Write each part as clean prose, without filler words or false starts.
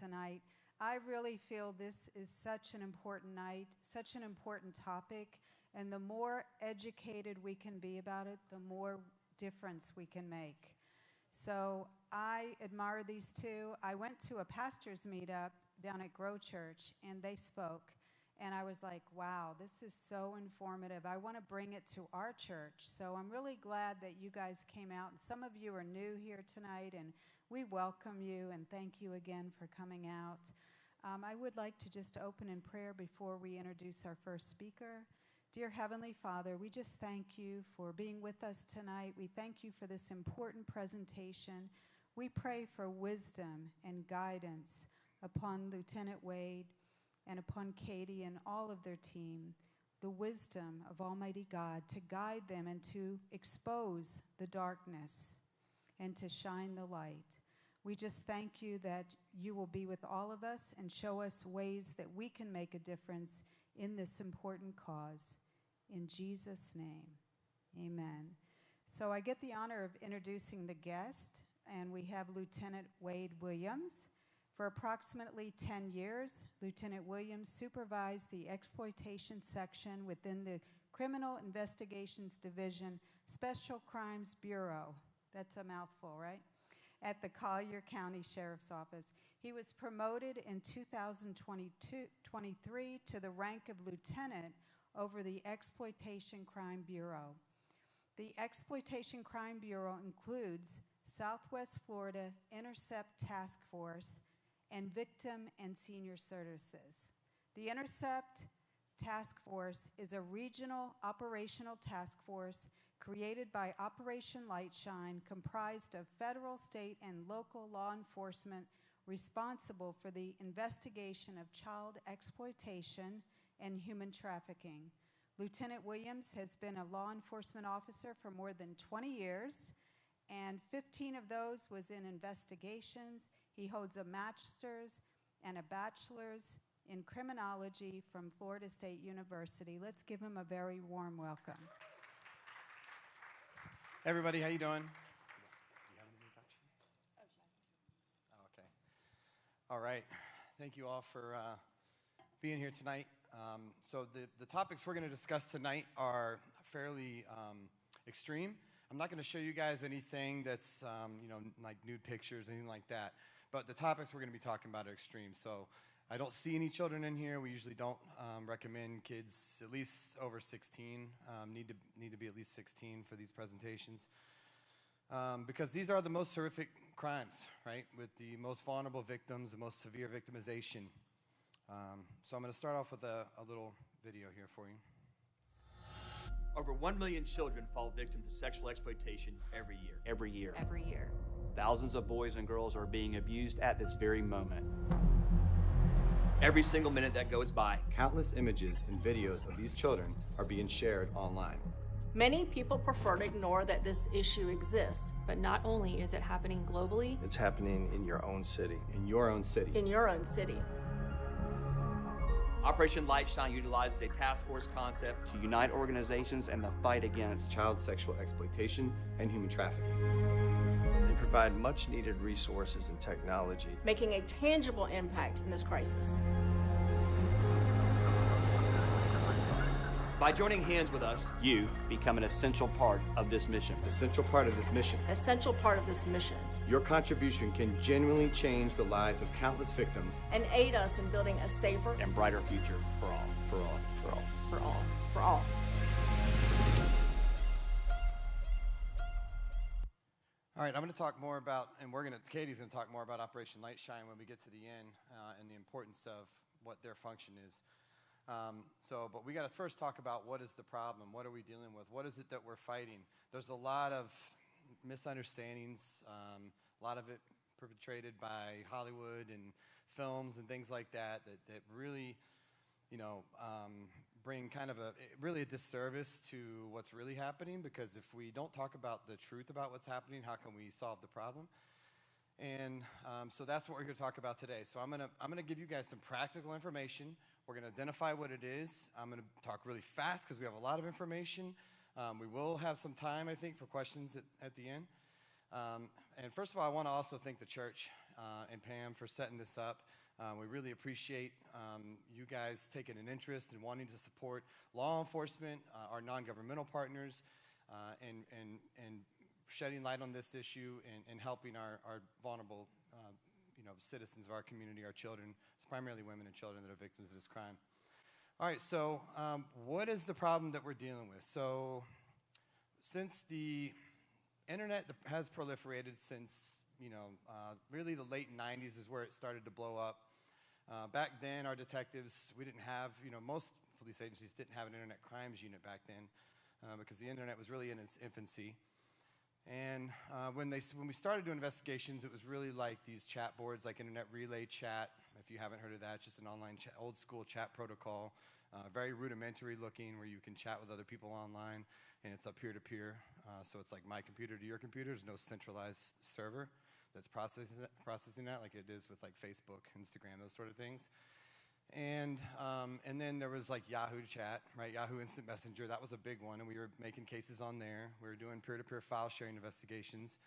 tonight. I really feel this is such an important night, such an important topic, and the more educated we can be about it, the more difference we can make. So I admire these two. I went to a pastor's meetup down at Grow Church, and they spoke. And I was like, wow, this is so informative. I want to bring it to our church. So I'm really glad that you guys came out. And some of you are new here tonight, and we welcome you and thank you again for coming out. I would like to just open in prayer before we introduce our first speaker. Dear Heavenly Father, we just thank you for being with us tonight. We thank you for this important presentation. We pray for wisdom and guidance upon Lieutenant Wade and upon Katie and all of their team, the wisdom of Almighty God to guide them and to expose the darkness and to shine the light. We just thank you that you will be with all of us and show us ways that we can make a difference in this important cause. In Jesus' name, amen. So I get the honor of introducing the guest, and we have Lieutenant Wade Williams. For approximately 10 years, Lieutenant Williams supervised the exploitation section within the Criminal Investigations Division Special Crimes Bureau. That's a mouthful, right? At the Collier County Sheriff's Office. He was promoted in 2023 to the rank of lieutenant over the Exploitation Crime Bureau. The Exploitation Crime Bureau includes Southwest Florida Intercept Task Force and Victim and Senior Services. The Intercept Task Force is a regional operational task force created by Operation Lightshine, comprised of federal, state, and local law enforcement responsible for the investigation of child exploitation and human trafficking. Lieutenant Williams has been a law enforcement officer for more than 20 years, and 15 of those was in investigations. He holds a master's and a bachelor's in criminology from Florida State University. Let's give him a very warm welcome. Everybody, how you doing? Do you have an introduction? Oh, sure. Oh, okay. All right. Thank you all for being here tonight. So the topics we're going to discuss tonight are fairly extreme. I'm not going to show you guys anything that's, like nude pictures, anything like that. But the topics we're going to be talking about are extreme. So I don't see any children in here. We usually don't recommend kids at least over 16. Need to be at least 16 for these presentations. Because these are the most horrific crimes, right? With the most vulnerable victims, the most severe victimization. So I'm going to start off with a little video here for you. Over 1 million children fall victim to sexual exploitation every year. Every year. Every year. Thousands of boys and girls are being abused at this very moment. Every single minute that goes by, Countless images and videos of these children are being shared online. Many people prefer to ignore that this issue exists. But not only is it happening globally, It's happening in your own city. In your own city. In your own city. Operation Lightshine utilizes a task force concept To unite organizations in the fight against Child sexual exploitation and human trafficking. They provide much needed resources and technology. Making a tangible impact in this crisis. By joining hands with us, you become an essential part of this mission. Essential part of this mission. Essential part of this mission. Your contribution can genuinely change the lives of countless victims. And aid us in building a safer And brighter future for all. For all. For all. for all. For all. All right, I'm going to talk more about, and Katie's going to talk more about Operation Lightshine when we get to the end and the importance of what their function is. But we got to first talk about what is the problem, what are we dealing with, what is it that we're fighting. There's a lot of misunderstandings, a lot of it perpetrated by Hollywood and films and things like that really, bring kind of really a disservice to what's really happening, because if we don't talk about the truth about what's happening, how can we solve the problem? And so that's what we're going to talk about today. So I'm going to give you guys some practical information. We're going to identify what it is. I'm going to talk really fast because we have a lot of information. We will have some time, I think, for questions at the end. And first of all, I want to also thank the church. and Pam for setting this up. We really appreciate you guys taking an interest and wanting to support law enforcement, our non-governmental partners, and shedding light on this issue and helping our vulnerable citizens of our community, our children. It's primarily women and children that are victims of this crime. All right, so what is the problem that we're dealing with? So since the internet has proliferated since, really the late 90s is where it started to blow up. Back then, our detectives, we didn't have, most police agencies didn't have an internet crimes unit back then because the internet was really in its infancy. And when we started doing investigations, it was really like these chat boards, like Internet Relay Chat. If you haven't heard of that, just an online old school chat protocol, very rudimentary looking, where you can chat with other people online, and it's up peer-to-peer. So it's like my computer to your computer. There's no centralized server that's processing that like it is with like Facebook, Instagram, those sort of things. And then there was like Yahoo Chat, right? Yahoo Instant Messenger, that was a big one, and we were making cases on there. We were doing peer-to-peer file sharing investigations.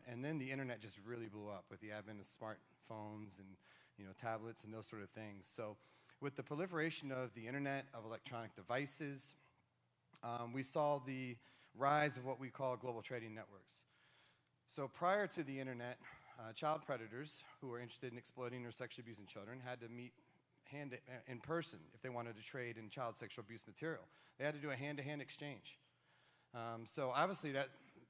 And then the internet just really blew up with the advent of smartphones and tablets and those sort of things. So with the proliferation of the internet, of electronic devices, we saw the rise of what we call global trading networks. So prior to the internet, child predators who were interested in exploiting or sexually abusing children had to meet in person if they wanted to trade in child sexual abuse material. They had to do a hand-to-hand exchange. So obviously that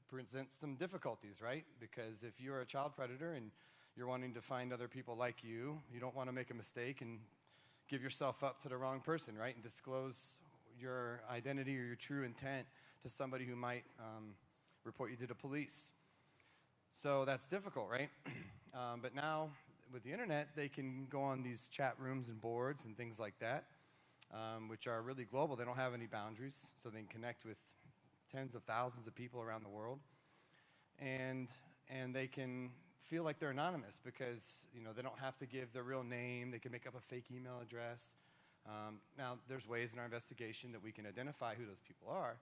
presents some difficulties, right? Because if you're a child predator and you're wanting to find other people like you, you don't want to make a mistake and give yourself up to the wrong person, right? And disclose your identity or your true intent to somebody who might report you to the police. So that's difficult, right? But now with the internet, they can go on these chat rooms and boards and things like that, which are really global. They don't have any boundaries, so they can connect with tens of thousands of people around the world. And they can feel like they're anonymous because they don't have to give their real name. They can make up a fake email address. Now, there's ways in our investigation that we can identify who those people are.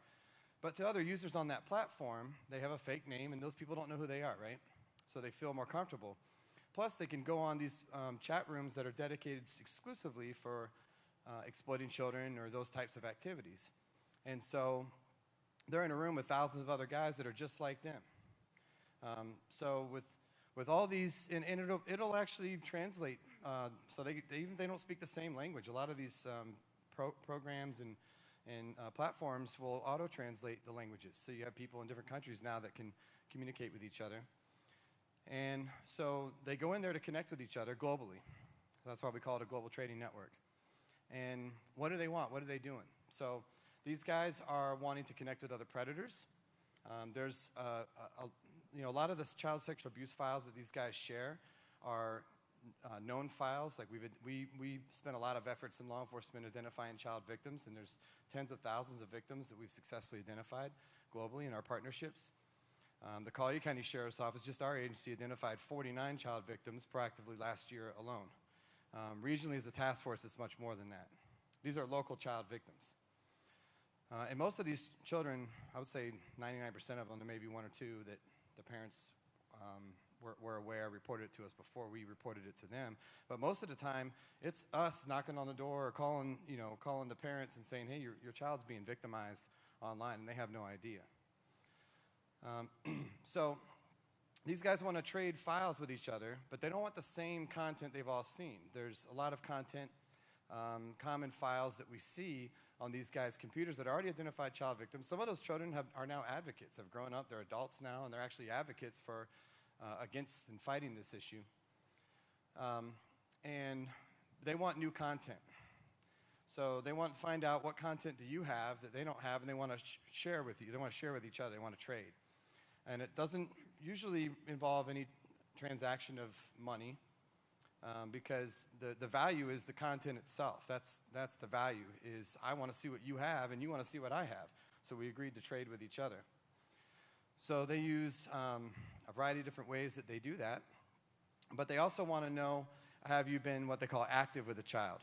But to other users on that platform, they have a fake name, and those people don't know who they are, right? So they feel more comfortable. Plus, they can go on these chat rooms that are dedicated exclusively for exploiting children or those types of activities. And so they're in a room with thousands of other guys that are just like them. So with all these, and it'll actually translate. So they don't speak the same language. A lot of these programs and platforms will auto-translate the languages. So you have people in different countries now that can communicate with each other. And so they go in there to connect with each other globally. That's why we call it a global trading network. And what do they want? What are they doing? So these guys are wanting to connect with other predators. There's a lot of the child sexual abuse files that these guys share are known files. Like we spent a lot of efforts in law enforcement identifying child victims, and there's tens of thousands of victims that we've successfully identified globally in our partnerships. The Collier County Sheriff's Office, just our agency, identified 49 child victims proactively last year alone. Regionally, as a task force, it's much more than that. These are local child victims. And most of these children, I would say 99% of them, there may be one or two that the parents were aware, reported it to us before we reported it to them. But most of the time, it's us knocking on the door or calling the parents and saying, hey, your child's being victimized online, and they have no idea. So these guys want to trade files with each other, but they don't want the same content they've all seen. There's a lot of content, common files that we see on these guys' computers that already identified child victims. Some of those children are now advocates, have grown up, they're adults now, and they're actually advocates for against and fighting this issue. And they want new content. So they want to find out what content do you have that they don't have, and they want to share with you. They want to share with each other. They want to trade. And it doesn't usually involve any transaction of money because the value is the content itself. That's the value, is I want to see what you have, and you want to see what I have. So we agreed to trade with each other. So they use a variety of different ways that they do that. But they also want to know, have you been what they call active with a child?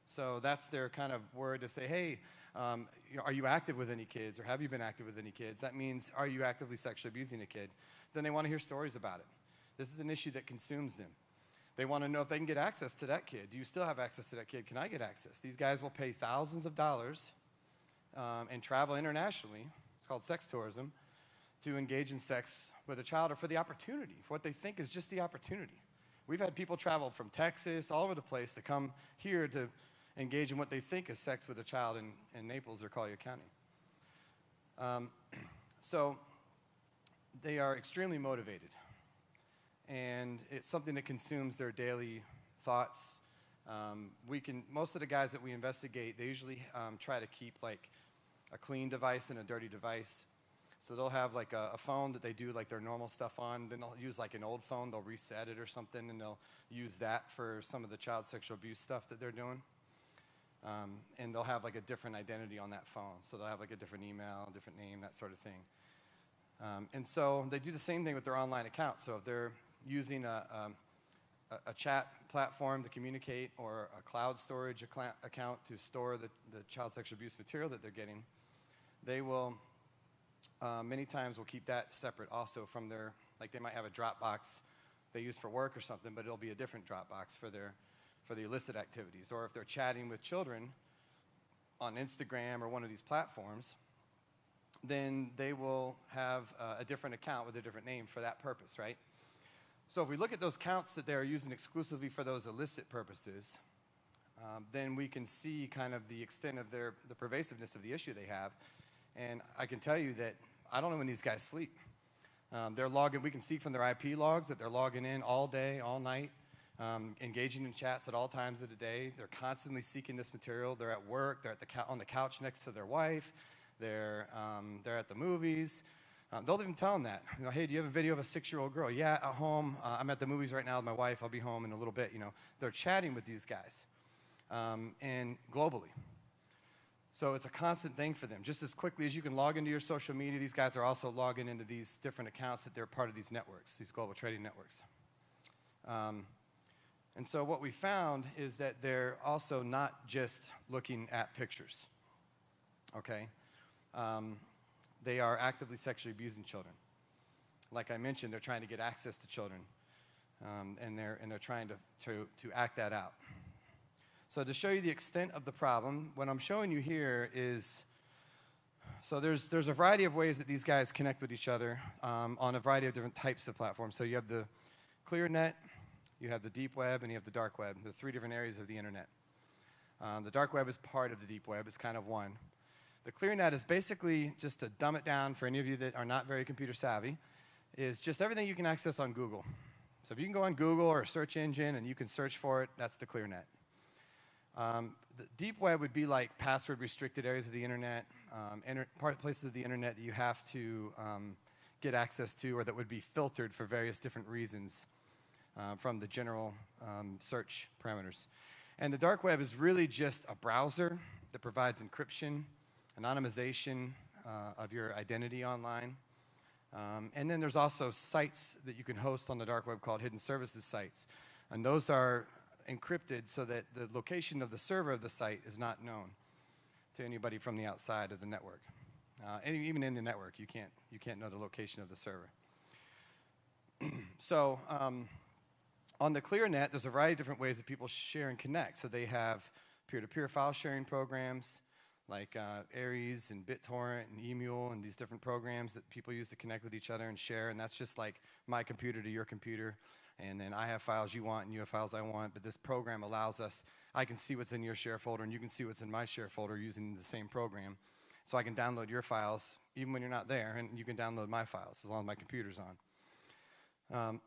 So that's their kind of word to say, hey, are you active with any kids, or have you been active with any kids? That means, are you actively sexually abusing a kid? Then they want to hear stories about it. This is an issue that consumes them. They want to know if they can get access to that kid. Do you still have access to that kid? Can I get access? These guys will pay thousands of dollars and travel internationally. It's called sex tourism, to engage in sex with a child or for the opportunity, for what they think is just the opportunity. We've had people travel from Texas, all over the place, to come here to engage in what they think is sex with a child in Naples or Collier County. So they are extremely motivated. And it's something that consumes their daily thoughts. Most of the guys that we investigate, they usually try to keep like a clean device and a dirty device. So they'll have like a phone that they do like their normal stuff on, then they'll use like an old phone, they'll reset it or something, and they'll use that for some of the child sexual abuse stuff that they're doing. And they'll have like a different identity on that phone. So they'll have like a different email, a different name, that sort of thing. And so they do the same thing with their online account. So if they're using a chat platform to communicate or a cloud storage account to store the child sexual abuse material that they're getting, they will many times will keep that separate also from their, like they might have a Dropbox they use for work or something, but it'll be a different Dropbox for the illicit activities. Or if they're chatting with children on Instagram or one of these platforms, then they will have a different account with a different name for that purpose, right? So if we look at those counts that they're using exclusively for those illicit purposes, then we can see kind of the extent of the pervasiveness of the issue they have. And I can tell you that I don't know when these guys sleep. They're logging, we can see from their IP logs that they're logging in all day, all night, engaging in chats at all times of the day. They're constantly seeking this material. They're at work, they're on the couch next to their wife, they're at the movies. They'll even tell them that. You know, hey, do you have a video of a 6-year-old girl? Yeah, at home. I'm at the movies right now with my wife. I'll be home in a little bit. You know, they're chatting with these guys, and globally. So it's a constant thing for them. Just as quickly as you can log into your social media, these guys are also logging into these different accounts that they're part of these networks, these global trading networks. And so what we found is that they're also not just looking at pictures, okay? They are actively sexually abusing children. Like I mentioned, they're trying to get access to children, and they're trying to act that out. So to show you the extent of the problem, what I'm showing you here is, so there's a variety of ways that these guys connect with each other on a variety of different types of platforms. So you have the clear net, you have the deep web, and you have the dark web. There are 3 different areas of the internet. The dark web is part of the deep web. It's kind of one. The clear net is basically, just to dumb it down for any of you that are not very computer savvy, is just everything you can access on Google. So if you can go on Google or a search engine and you can search for it, that's the clear net. The deep web would be like password-restricted areas of the internet, places of the internet that you have to get access to, or that would be filtered for various different reasons from the general search parameters. And the dark web is really just a browser that provides encryption, anonymization of your identity online. And then there's also sites that you can host on the dark web called hidden services sites. And those are encrypted so that the location of the server of the site is not known to anybody from the outside of the network. And even in the network, you can't know the location of the server. So on the ClearNet, there's a variety of different ways that people share and connect. So they have peer-to-peer file sharing programs like Aries and BitTorrent and Emule and these different programs that people use to connect with each other and share. And that's just like my computer to your computer. And then I have files you want and you have files I want. But this program allows us, I can see what's in your share folder and you can see what's in my share folder using the same program. So I can download your files even when you're not there, and you can download my files as long as my computer's on.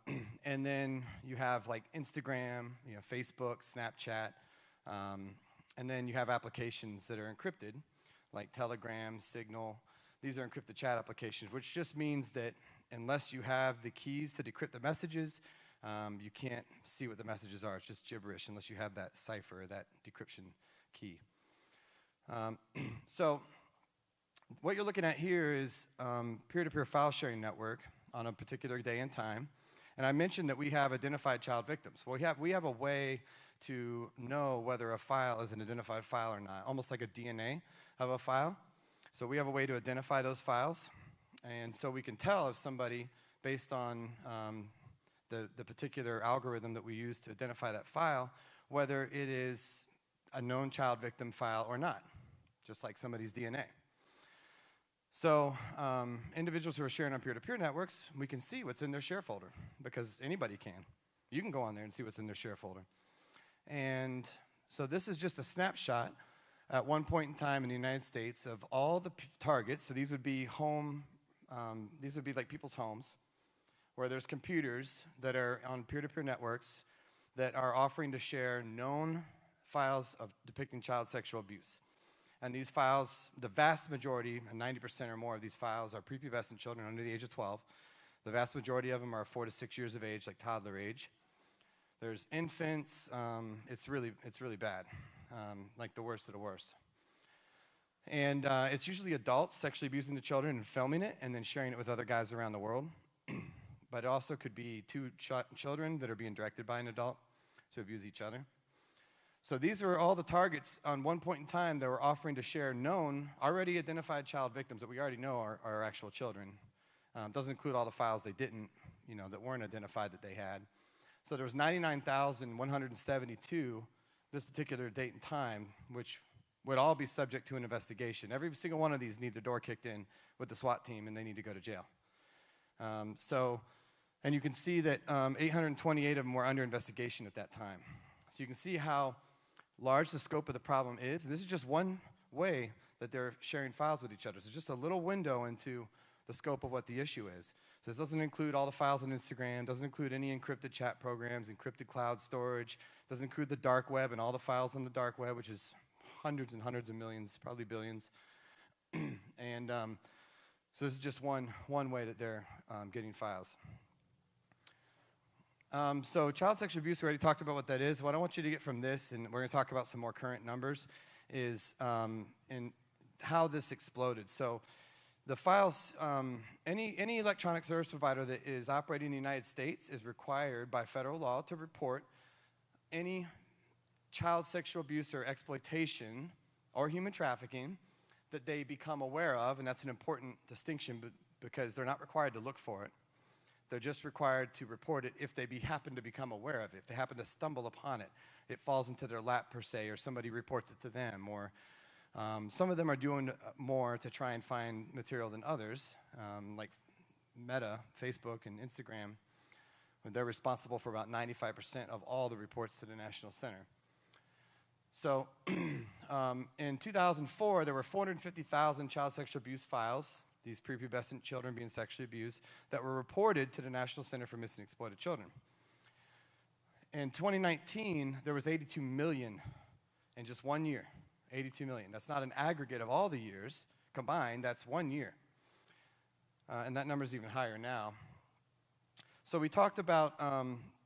And then you have like Instagram, Facebook, Snapchat, and then you have applications that are encrypted, like Telegram, Signal. These are encrypted chat applications, which just means that unless you have the keys to decrypt the messages, you can't see what the messages are. It's just gibberish unless you have that cipher, that decryption key. So what you're looking at here is peer-to-peer file sharing network on a particular day and time. And I mentioned that we have identified child victims. Well, we have a way to know whether a file is an identified file or not, almost like a DNA of a file. So we have a way to identify those files. And so we can tell if somebody, based on the particular algorithm that we use to identify that file, whether it is a known child victim file or not, just like somebody's DNA. So individuals who are sharing on peer-to-peer networks, we can see what's in their share folder, because anybody can. You can go on there and see what's in their share folder. And so this is just a snapshot at one point in time in the United States of all the targets. So these would be these would be like people's homes, where there's computers that are on peer-to-peer networks that are offering to share known files of depicting child sexual abuse. And these files, the vast majority, 90% or more of these files, are prepubescent children under the age of 12. The vast majority of them are 4 to 6 years of age, like toddler age. There's infants. It's really bad, like the worst of the worst. And it's usually adults sexually abusing the children and filming it and then sharing it with other guys around the world. But it also could be two children that are being directed by an adult to abuse each other. So these are all the targets on one point in time that were offering to share known, already identified child victims that we already know are actual children. Doesn't include all the files they didn't, that weren't identified that they had. So there was 99,172 this particular date and time, which would all be subject to an investigation. Every single one of these need their door kicked in with the SWAT team, and they need to go to jail. And you can see that 828 of them were under investigation at that time. So you can see how large the scope of the problem is. And this is just one way that they're sharing files with each other. So just a little window into the scope of what the issue is. So this doesn't include all the files on Instagram, doesn't include any encrypted chat programs, encrypted cloud storage, doesn't include the dark web and all the files on the dark web, which is hundreds and hundreds of millions, probably billions. And so this is just one way that they're getting files. So child sexual abuse, we already talked about what that is. What I want you to get from this, and we're going to talk about some more current numbers, is in how this exploded. So the files, any electronic service provider that is operating in the United States is required by federal law to report any child sexual abuse or exploitation or human trafficking that they become aware of, and that's an important distinction because they're not required to look for it. They're just required to report it if they happen to become aware of it. If they happen to stumble upon it, it falls into their lap per se, or somebody reports it to them, or some of them are doing more to try and find material than others, like Meta, Facebook, and Instagram. They're responsible for about 95% of all the reports to the National Center. So in 2004, there were 450,000 child sexual abuse files, these prepubescent children being sexually abused, that were reported to the National Center for Missing and Exploited Children. In 2019, there was 82 million in just 1 year. 82 million. That's not an aggregate of all the years combined. That's 1 year. And that number is even higher now. So we talked about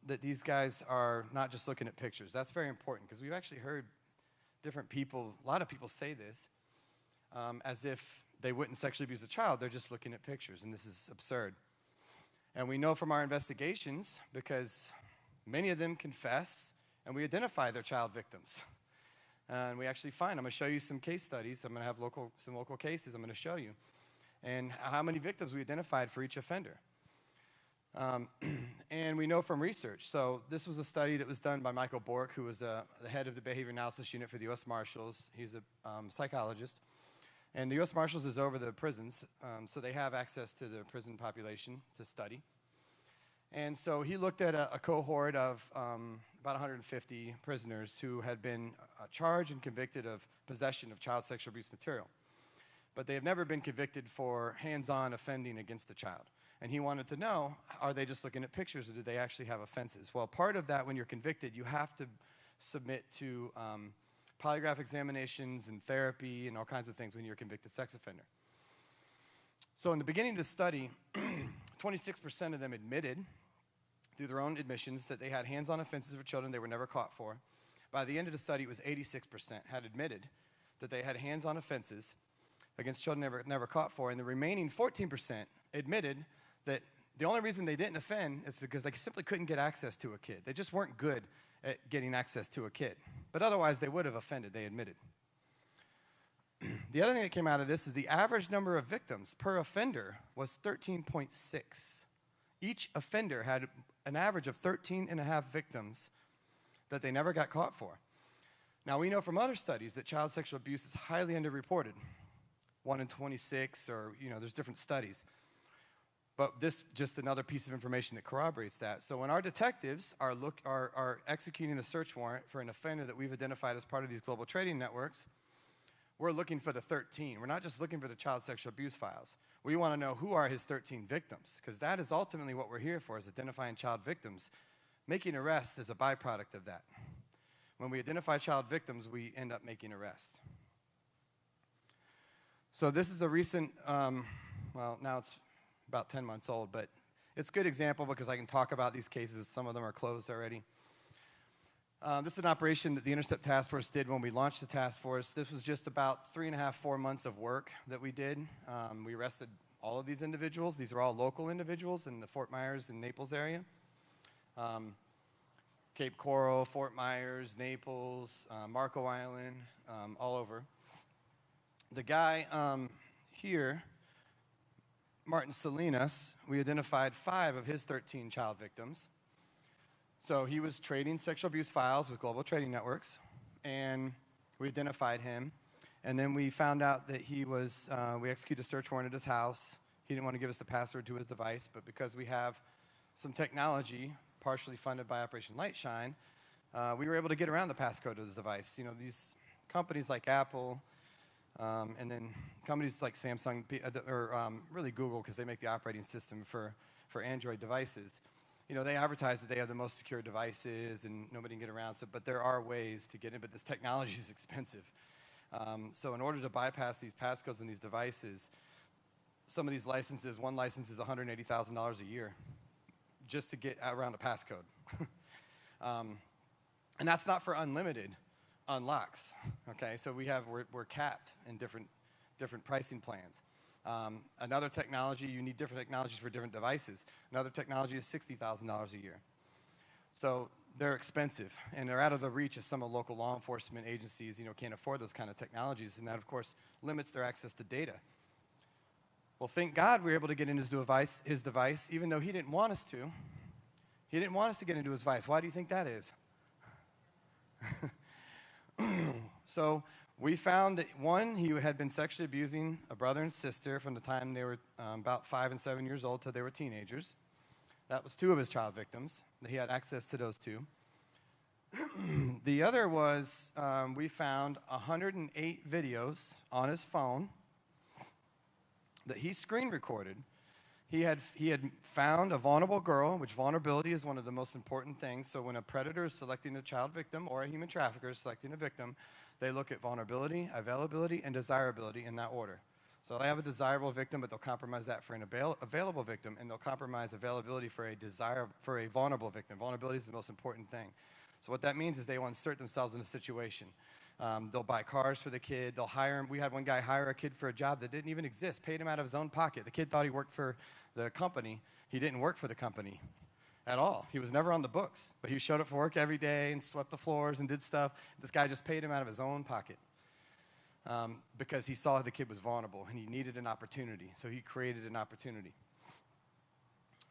that these guys are not just looking at pictures. That's very important because we've actually heard different people, a lot of people say this, as if they wouldn't sexually abuse a child. They're just looking at pictures, and this is absurd. And we know from our investigations, because many of them confess, and we identify their child victims. And we actually find, I'm going to show you some case studies. I'm going to have some local cases I'm going to show you, and how many victims we identified for each offender. And we know from research. So this was a study that was done by Michael Bork, who was the head of the Behavior Analysis Unit for the U.S. Marshals. He's a psychologist. And the U.S. Marshals is over the prisons, so they have access to the prison population to study. And so he looked at a cohort of about 150 prisoners who had been charged and convicted of possession of child sexual abuse material. But they have never been convicted for hands-on offending against the child. And he wanted to know, are they just looking at pictures or do they actually have offenses? Well, part of that, when you're convicted, you have to submit to polygraph examinations and therapy and all kinds of things when you're a convicted sex offender. So in the beginning of the study, 26% of them admitted through their own admissions that they had hands-on offenses for children they were never caught for. By the end of the study, it was 86% had admitted that they had hands-on offenses against children never caught for, and the remaining 14% admitted that the only reason they didn't offend is because they simply couldn't get access to a kid. They just weren't good at getting access to a kid. But otherwise, they would have offended, they admitted. The other thing that came out of this is the average number of victims per offender was 13.6. Each offender had an average of 13 and a half victims that they never got caught for. Now, we know from other studies that child sexual abuse is highly underreported. 1 in 26, or, there's different studies. But this just another piece of information that corroborates that. So when our detectives are executing a search warrant for an offender that we've identified as part of these global trading networks, we're looking for the 13. We're not just looking for the child sexual abuse files. We want to know who are his 13 victims, because that is ultimately what we're here for, is identifying child victims. Making arrests is a byproduct of that. When we identify child victims, we end up making arrests. So this is a recent, well, now it's about 10 months old, but it's a good example because I can talk about these cases. Some of them are closed already. This is an operation that the Intercept Task Force did when we launched the task force. This was just about 3.5, 4 months of work that we did. We arrested all of these individuals. These are all local individuals in the Fort Myers and Naples area. Cape Coral, Fort Myers, Naples, Marco Island, all over. The guy here, Martin Salinas, we identified 5 of his 13 child victims. So he was trading sexual abuse files with global trading networks, and we identified him. And then we found out that he was, we executed a search warrant at his house. He didn't want to give us the password to his device, but because we have some technology, partially funded by Operation Lightshine, we were able to get around the passcode of his device. These companies like Apple, and then companies like Samsung, or really Google, because they make the operating system for Android devices. They advertise that they have the most secure devices and nobody can get around. But there are ways to get in, but this technology is expensive. So in order to bypass these passcodes and these devices, some of these licenses, one license is $180,000 a year just to get around a passcode. And that's not for unlimited unlocks, okay? So we're capped in different pricing plans. Another technology, you need different technologies for different devices. Another technology is $60,000 a year. So they're expensive, and they're out of the reach of some of local law enforcement agencies, can't afford those kind of technologies, and that, of course, limits their access to data. Well, thank God we were able to get in his device, even though he didn't want us to. He didn't want us to get into his device. Why do you think that is? So we found that, one, he had been sexually abusing a brother and sister from the time they were about 5 and 7 years old till they were teenagers. That was 2 of his child victims. He had access to those 2. The other was we found 108 videos on his phone that he screen recorded. He had found a vulnerable girl, which vulnerability is one of the most important things. So when a predator is selecting a child victim or a human trafficker is selecting a victim, they look at vulnerability, availability, and desirability in that order. So they have a desirable victim, but they'll compromise that for an available victim, and they'll compromise availability for a vulnerable victim. Vulnerability is the most important thing. So what that means is they will insert themselves in a situation. They'll buy cars for the kid. They'll hire him. We had one guy hire a kid for a job that didn't even exist, paid him out of his own pocket. The kid thought he worked for the company. He didn't work for the company at all. He was never on the books, but he showed up for work every day and swept the floors and did stuff. This guy just paid him out of his own pocket because he saw the kid was vulnerable and he needed an opportunity, so he created an opportunity.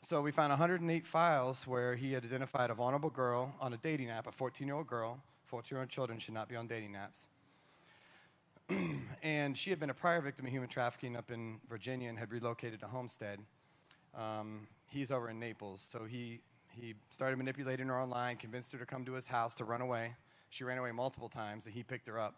So we found 108 files where he had identified a vulnerable girl on a dating app, a 14-year-old girl. 14-year-old children should not be on dating apps. And she had been a prior victim of human trafficking up in Virginia and had relocated to Homestead. He's over in Naples, so he started manipulating her online, convinced her to come to his house to run away. She ran away multiple times, and he picked her up.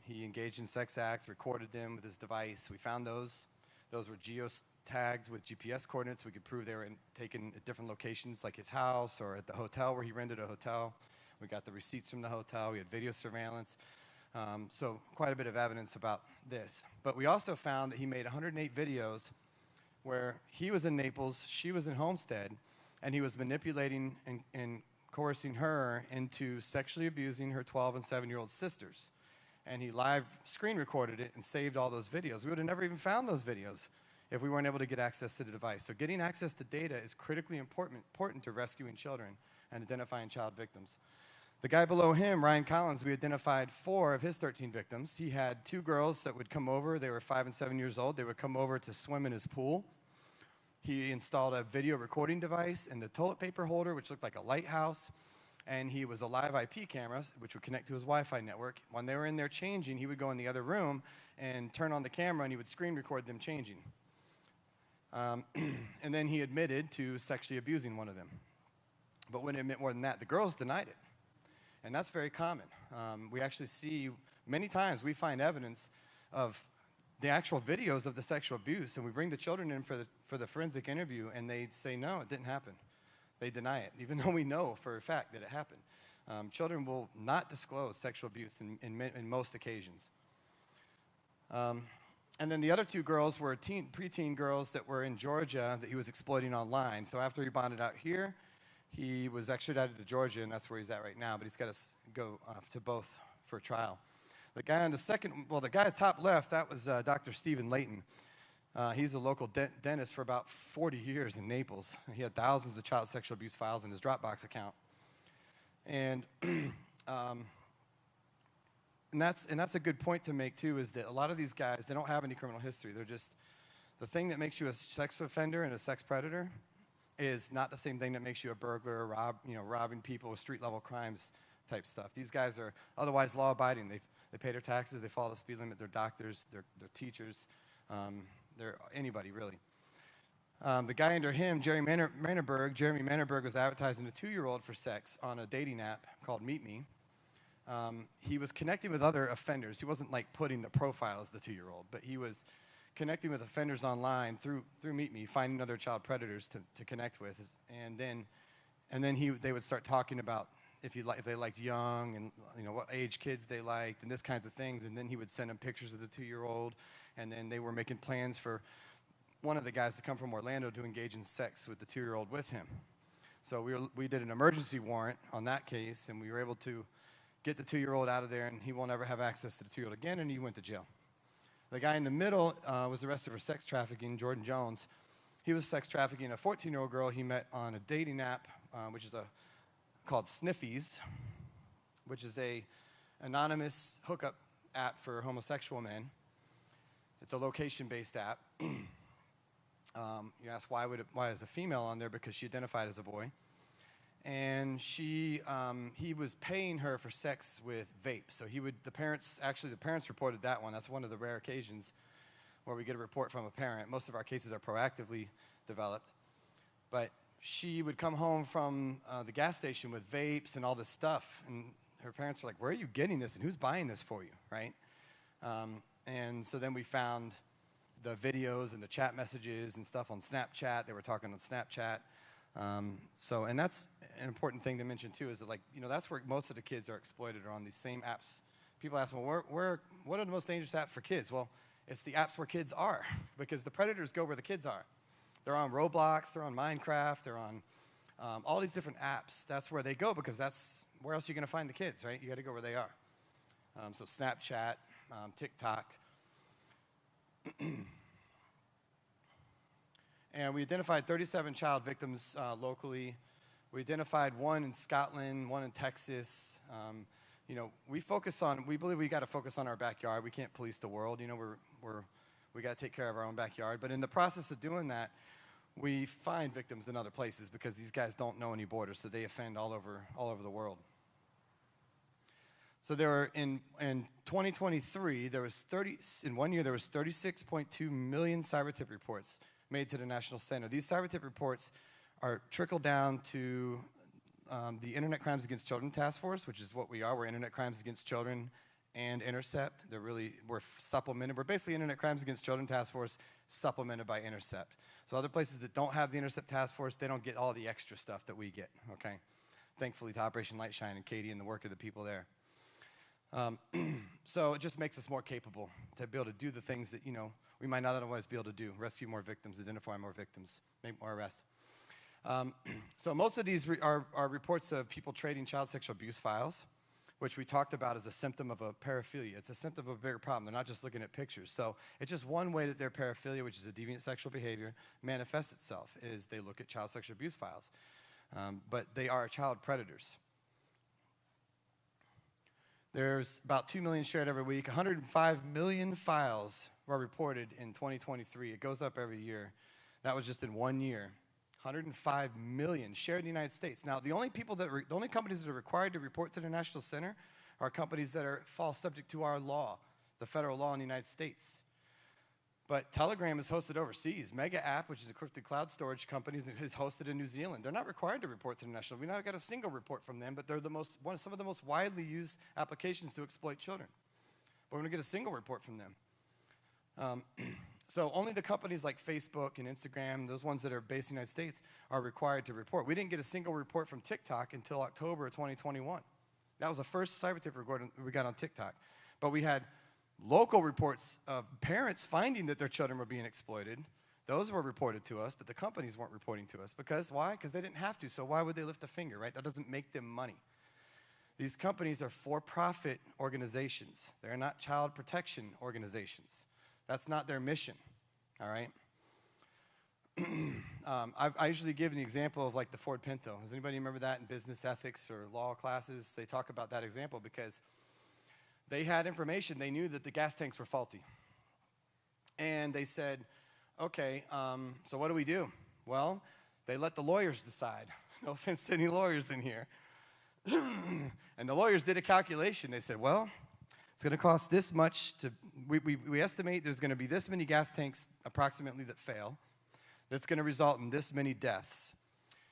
He engaged in sex acts, recorded them with his device. We found those. Those were geo-tagged with GPS coordinates. We could prove they were taken at different locations, like his house or at the hotel where he rented a hotel. We got the receipts from the hotel. We had video surveillance. So quite a bit of evidence about this. But we also found that he made 108 videos where he was in Naples, she was in Homestead, and he was manipulating and coercing her into sexually abusing her 12 and 7-year-old sisters. And he live screen recorded it and saved all those videos. We would have never even found those videos if we weren't able to get access to the device. So getting access to data is critically important to rescuing children and identifying child victims. The guy below him, Ryan Collins, we identified 4 of his 13 victims. He had 2 girls that would come over. They were 5 and 7 years old. They would come over to swim in his pool. He installed a video recording device in the toilet paper holder, which looked like a lighthouse. And he was a live IP camera, which would connect to his Wi-Fi network. When they were in there changing, he would go in the other room and turn on the camera, and he would screen record them changing. And then he admitted to sexually abusing one of them. But wouldn't admit more than that. The girls denied it. And that's very common. We actually see, many times, we find evidence of the actual videos of the sexual abuse, and we bring the children in for the forensic interview, and they say, no, it didn't happen. They deny it, even though we know for a fact that it happened. Children will not disclose sexual abuse in most occasions. And then the other two girls were preteen girls that were in Georgia that he was exploiting online. So after he bonded out here, he was extradited to Georgia, and that's where he's at right now, but he's got to go to both for trial. The guy on the guy at top left, that was Dr. Stephen Layton. He's a local dentist for about 40 years in Naples. He had thousands of child sexual abuse files in his Dropbox account. And that's a good point to make, too, is that a lot of these guys, they don't have any criminal history. They're just, the thing that makes you a sex offender and a sex predator is not the same thing that makes you a burglar or robbing people with street-level crimes type stuff. These guys are otherwise law-abiding. They pay their taxes, they follow the speed limit, they're doctors, they're teachers, they're anybody, really. The guy under him, Jeremy Mannerberg was advertising a 2-year-old for sex on a dating app called Meet Me. He was connecting with other offenders. He wasn't like putting the profile as the 2-year-old, but he was connecting with offenders online through Meet Me, finding other child predators to connect with, and then they would start talking about if they liked young and what age kids they liked and this kinds of things, and then he would send them pictures of the 2-year-old, and then they were making plans for one of the guys to come from Orlando to engage in sex with the 2-year-old with him. So we did an emergency warrant on that case, and we were able to get the 2-year-old out of there, and he won't ever have access to the 2-year-old again, and he went to jail. The guy in the middle was arrested for sex trafficking, Jordan Jones. He was sex trafficking a 14-year-old girl he met on a dating app, which is called Sniffies, which is a anonymous hookup app for homosexual men. It's a location-based app. You ask why is a female on there? Because she identified as a boy. And he was paying her for sex with vape. So the parents reported that one. That's one of the rare occasions where we get a report from a parent. Most of our cases are proactively developed. But she would come home from the gas station with vapes and all this stuff. And her parents were like, where are you getting this? And who's buying this for you, right? And so then we found the videos and the chat messages and stuff on Snapchat. They were talking on Snapchat. And that's an important thing to mention too, is that that's where most of the kids are exploited, are on these same apps. People ask, well, what are the most dangerous apps for kids? Well, it's the apps where kids are, because the predators go where the kids are. They're on Roblox, they're on Minecraft, they're on all these different apps. That's where they go, because that's where else are you going to find the kids, right? You got to go where they are. So Snapchat, TikTok. And we identified 37 child victims locally. We identified one in Scotland, one in Texas. We believe we got to focus on our backyard. We can't police the world. We got to take care of our own backyard. But in the process of doing that, we find victims in other places, because these guys don't know any borders, so they offend all over the world. So there were in 2023, in 1 year there was 36.2 million cyber tip reports made to the National Center. These cyber tip reports are trickled down to the Internet Crimes Against Children Task Force, which is what we are. We're Internet Crimes Against Children and Intercept. We're supplemented. We're basically Internet Crimes Against Children Task Force supplemented by Intercept. So other places that don't have the Intercept Task Force, they don't get all the extra stuff that we get, okay? Thankfully to Operation Lightshine and Katie and the work of the people there. So it just makes us more capable to be able to do the things that, we might not otherwise be able to do: rescue more victims, identify more victims, make more arrests. So most of these are reports of people trading child sexual abuse files, which we talked about as a symptom of a paraphilia. It's a symptom of a bigger problem. They're not just looking at pictures. So it's just one way that their paraphilia, which is a deviant sexual behavior, manifests itself, is they look at child sexual abuse files. But they are child predators. There's about 2 million shared every week. 105 million files were reported in 2023. It goes up every year. That was just in 1 year. 105 million shared in the United States. Now, the only companies that are required to report to the National Center are companies that fall subject to our law, the federal law in the United States. But Telegram is hosted overseas. Mega App, which is a encrypted cloud storage company, is hosted in New Zealand. They're not required to report to the National. We've not got a single report from them, but they're some of the most widely used applications to exploit children. But we're going to get a single report from them. So only the companies like Facebook and Instagram, those ones that are based in the United States, are required to report. We didn't get a single report from TikTok until October of 2021. That was the first cyber tip report we got on TikTok. But we had local reports of parents finding that their children were being exploited. Those were reported to us, but the companies weren't reporting to us. Because why? Because they didn't have to, so why would they lift a finger, right? That doesn't make them money. These companies are for-profit organizations. They're not child protection organizations. That's not their mission, all right? I usually give an example of like the Ford Pinto. Does anybody remember that in business ethics or law classes? They talk about that example because they had information. They knew that the gas tanks were faulty. And they said, okay, so what do we do? Well, they let the lawyers decide. No offense to any lawyers in here. And the lawyers did a calculation. They said, well, it's going to cost this much to, we estimate there's going to be this many gas tanks approximately that fail. That's going to result in this many deaths.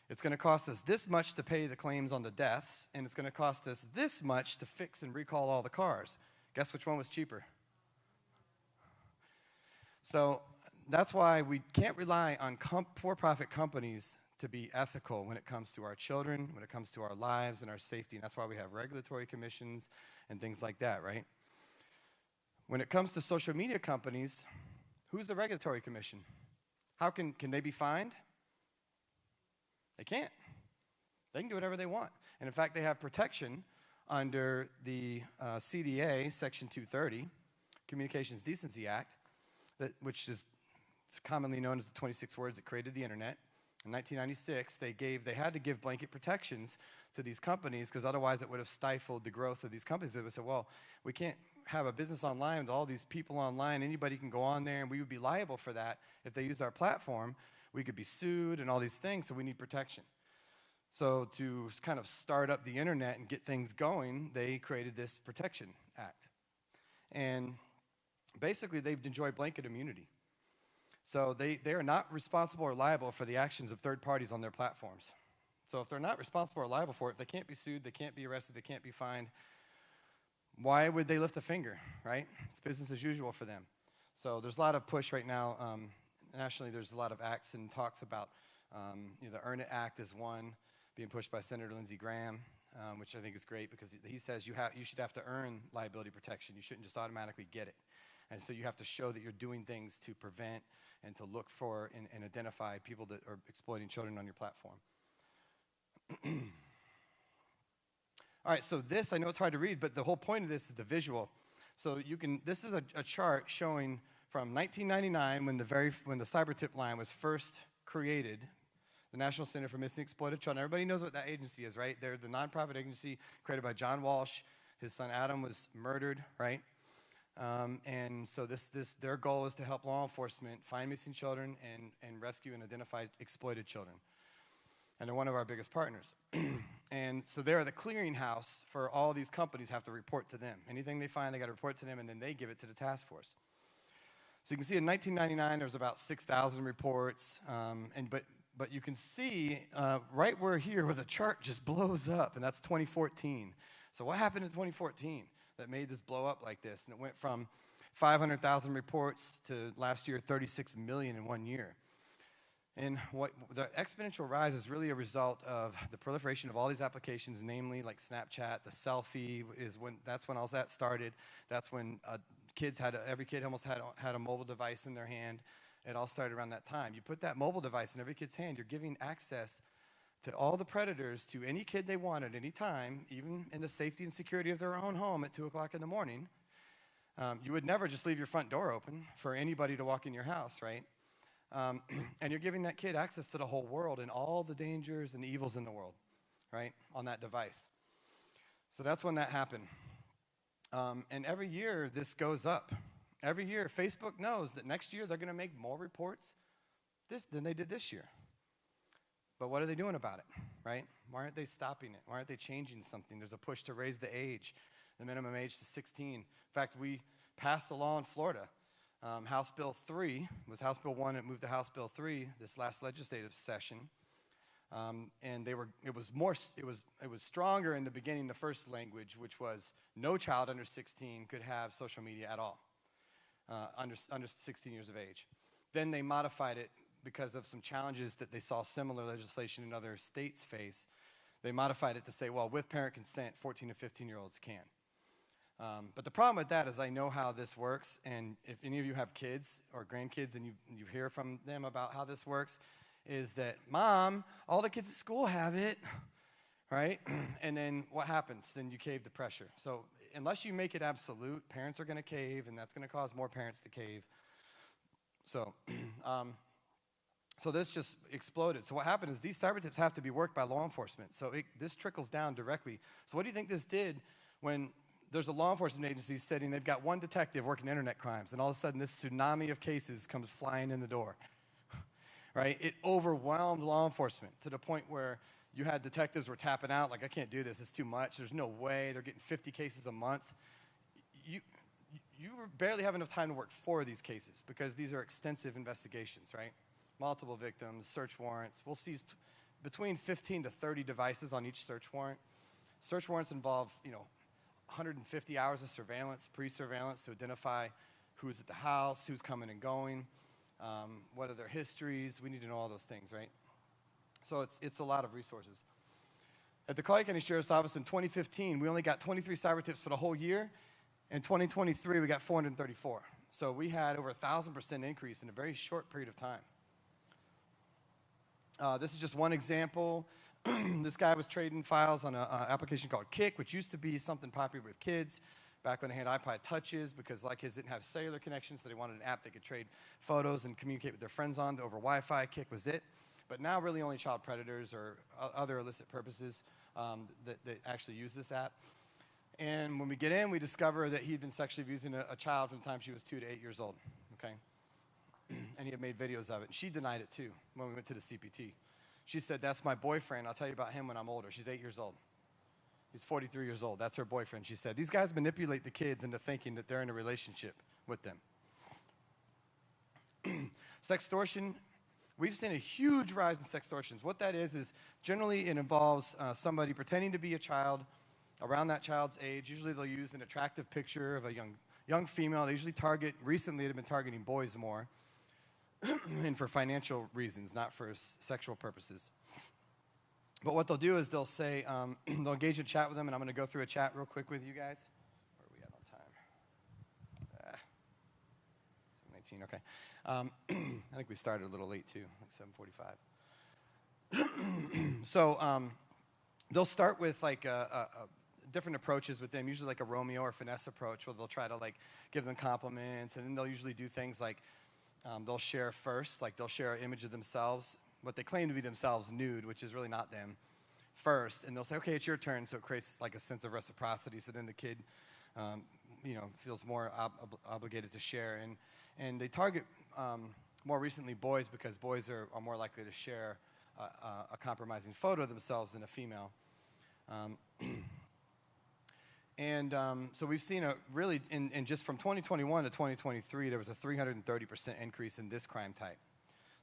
It's going to cost us this much to pay the claims on the deaths, and it's going to cost us this much to fix and recall all the cars. Guess which one was cheaper? So that's why we can't rely on for-profit companies to be ethical when it comes to our children, when it comes to our lives and our safety, and that's why we have regulatory commissions and things like that, right? When it comes to social media companies, who's the regulatory commission? How can they be fined? They can't. They can do whatever they want. And in fact, they have protection under the CDA, Section 230, Communications Decency Act, which is commonly known as the 26 words that created the internet. In 1996, they had to give blanket protections to these companies because otherwise it would have stifled the growth of these companies. They would say, well, we can't have a business online with all these people online. Anybody can go on there, and we would be liable for that. If they used our platform, we could be sued and all these things, so we need protection. So to kind of start up the internet and get things going, they created this Protection Act. And basically, they've enjoyed blanket immunity. So they are not responsible or liable for the actions of third parties on their platforms. So if they're not responsible or liable for it, if they can't be sued, they can't be arrested, they can't be fined, why would they lift a finger, right? It's business as usual for them. So there's a lot of push right now. Nationally, there's a lot of acts and talks about, the Earn It Act is one being pushed by Senator Lindsey Graham, which I think is great because he says you should have to earn liability protection. You shouldn't just automatically get it. And so you have to show that you're doing things to prevent and to look for and identify people that are exploiting children on your platform. All right, so this, I know it's hard to read, but the whole point of this is the visual. So this is a chart showing from 1999 when the cyber tip line was first created, the National Center for Missing and Exploited Children. Everybody knows what that agency is, right? They're the nonprofit agency created by John Walsh. His son Adam was murdered, right? And so their goal is to help law enforcement find missing children and rescue and identify exploited children. And they're one of our biggest partners. And so they're the clearinghouse for all these companies have to report to them. Anything they find, they got to report to them, and then they give it to the task force. So you can see in 1999, there was about 6,000 reports. But you can see right where the chart just blows up, and that's 2014. So what happened in 2014 that made this blow up like this? And it went from 500,000 reports to last year, 36 million in 1 year. And what the exponential rise is really a result of the proliferation of all these applications, namely like Snapchat, the selfie that's when all that started. That's when every kid almost had a mobile device in their hand. It all started around that time. You put that mobile device in every kid's hand, you're giving access to all the predators to any kid they want at any time, even in the safety and security of their own home at 2 o'clock in the morning. You would never just leave your front door open for anybody to walk in your house, right? And you're giving that kid access to the whole world and all the dangers and evils in the world, right, on that device. So that's when that happened. And every year, this goes up. Every year, Facebook knows that next year they're going to make more reports than they did this year. But what are they doing about it, right? Why aren't they stopping it? Why aren't they changing something? There's a push to raise the age, the minimum age to 16. In fact, we passed a law in Florida. House Bill 3 was House Bill 1, it moved to House Bill 3 this last legislative session. And it was stronger in the beginning, the first language, which was no child under 16 could have social media at all, under 16 years of age. Then they modified it because of some challenges that they saw similar legislation in other states face. They modified it to say, well, with parent consent, 14 to 15-year-olds can. But the problem with that is I know how this works, and if any of you have kids or grandkids and you hear from them about how this works, is that, Mom, all the kids at school have it, right? And then what happens? Then you cave to pressure. So unless you make it absolute, parents are going to cave, and that's going to cause more parents to cave. So, so this just exploded. So what happened is these cyber tips have to be worked by law enforcement. So this trickles down directly. So what do you think this did when there's a law enforcement agency stating they've got one detective working internet crimes, and all of a sudden this tsunami of cases comes flying in the door, right? It overwhelmed law enforcement to the point where you had detectives were tapping out, like, I can't do this, it's too much, there's no way, they're getting 50 cases a month. You barely have enough time to work 4 of these cases because these are extensive investigations, right? Multiple victims, search warrants. We'll seize between 15 to 30 devices on each search warrant. Search warrants involve, 150 hours of surveillance, pre-surveillance to identify who's at the house, who's coming and going, what are their histories. We need to know all those things, right? So it's a lot of resources. At the Collier County Sheriff's Office in 2015, we only got 23 cyber tips for the whole year. In 2023, we got 434. So we had over 1,000% increase in a very short period of time. This is just one example. This guy was trading files on an application called Kik, which used to be something popular with kids back when they had iPod touches, because like his didn't have cellular connections, so they wanted an app they could trade photos and communicate with their friends on over Wi-Fi. Kik was it. But now really only child predators or other illicit purposes that actually use this app. And when we get in, we discover that he'd been sexually abusing a child from the time she was 2 to 8 years old, okay? And he had made videos of it. And she denied it too when we went to the CPT. She said, that's my boyfriend. I'll tell you about him when I'm older. She's 8 years old. He's 43 years old. That's her boyfriend. She said, these guys manipulate the kids into thinking that they're in a relationship with them. Sextortion. We've seen a huge rise in sextortions. What that is generally it involves somebody pretending to be a child around that child's age. Usually they'll use an attractive picture of a young female. They usually recently they've been targeting boys more. And for financial reasons, not for sexual purposes. But what they'll do is they'll say, they'll engage in chat with them, and I'm going to go through a chat real quick with you guys. Where are we at on time? 7:19, okay. I think we started a little late too, like 7:45. So they'll start with like different approaches with them, usually like a Romeo or finesse approach, where they'll try to like give them compliments, and then they'll usually do things like they'll share first, like they'll share an image of themselves, what they claim to be themselves nude, which is really not them, first, and they'll say, okay, it's your turn, so it creates like a sense of reciprocity, so then the kid, feels more obligated to share, and they target more recently boys, because boys are more likely to share a compromising photo of themselves than a female. So we've seen a really, in just from 2021 to 2023, there was a 330% increase in this crime type.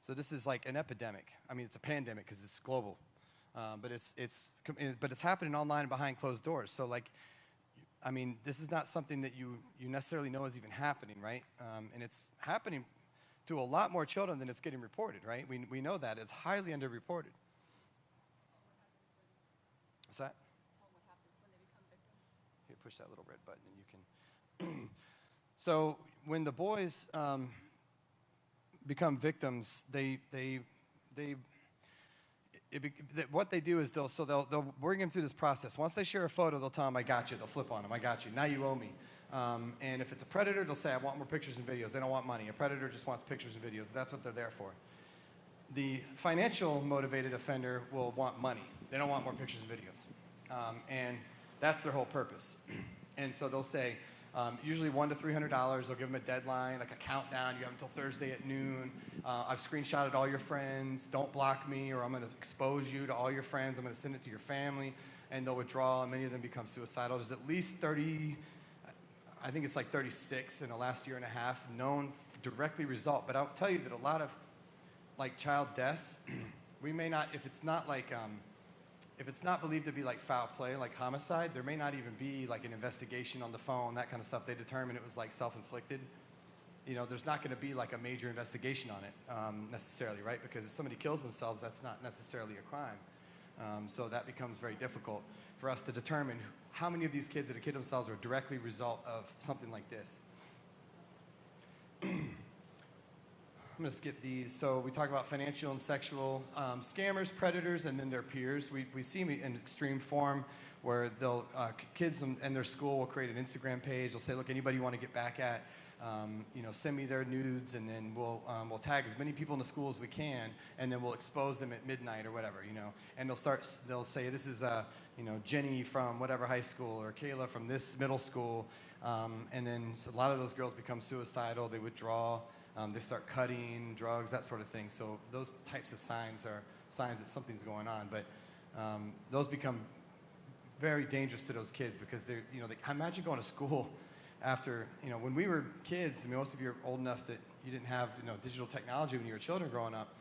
So this is like an epidemic. I mean, it's a pandemic because it's global, but it's happening online and behind closed doors. So like, I mean, this is not something that you necessarily know is even happening, right? And it's happening to a lot more children than it's getting reported, right? We know that it's highly underreported. What's that? Push that little red button and you can. So when the boys become victims, what they do is they'll bring them through this process. Once they share a photo, they'll tell them, I got you. They'll flip on them, I got you. Now you owe me. And if it's a predator, they'll say, I want more pictures and videos. They don't want money. A predator just wants pictures and videos. That's what they're there for. The financial motivated offender will want money. They don't want more pictures and videos. And that's their whole purpose. And so they'll say, Usually $100 to $300. They'll give them a deadline, like a countdown. You have until Thursday at noon. I've screenshotted all your friends. Don't block me, or I'm going to expose you to all your friends. I'm going to send it to your family, and they'll withdraw, and many of them become suicidal. There's at least 30, I think it's like 36 in the last year and a half known directly result. But I'll tell you that a lot of like child deaths, we may not, if it's not like, if it's not believed to be like foul play, like homicide, there may not even be like an investigation on the phone, that kind of stuff. They determine it was like self-inflicted. You know, there's not going to be like a major investigation on it necessarily, right? Because if somebody kills themselves, that's not necessarily a crime. So that becomes very difficult for us to determine how many of these kids that have killed themselves are a directly result of something like this. I'm going to skip these. So we talk about financial and sexual scammers, predators, and then their peers. We see them in extreme form where they'll, kids and their school will create an Instagram page. They'll say, look, anybody you want to get back at, you know, send me their nudes, and then we'll tag as many people in the school as we can, and then we'll expose them at midnight or whatever, you know. And they'll say, this is, you know, Jenny from whatever high school, or Kayla from this middle school. And then a lot of those girls become suicidal. They withdraw. They start cutting, drugs, that sort of thing. So those types of signs are signs that something's going on. But those become very dangerous to those kids because they're, you know, imagine going to school after, you know, when we were kids, I mean, most of you are old enough that you didn't have, you know, digital technology when you were children growing up.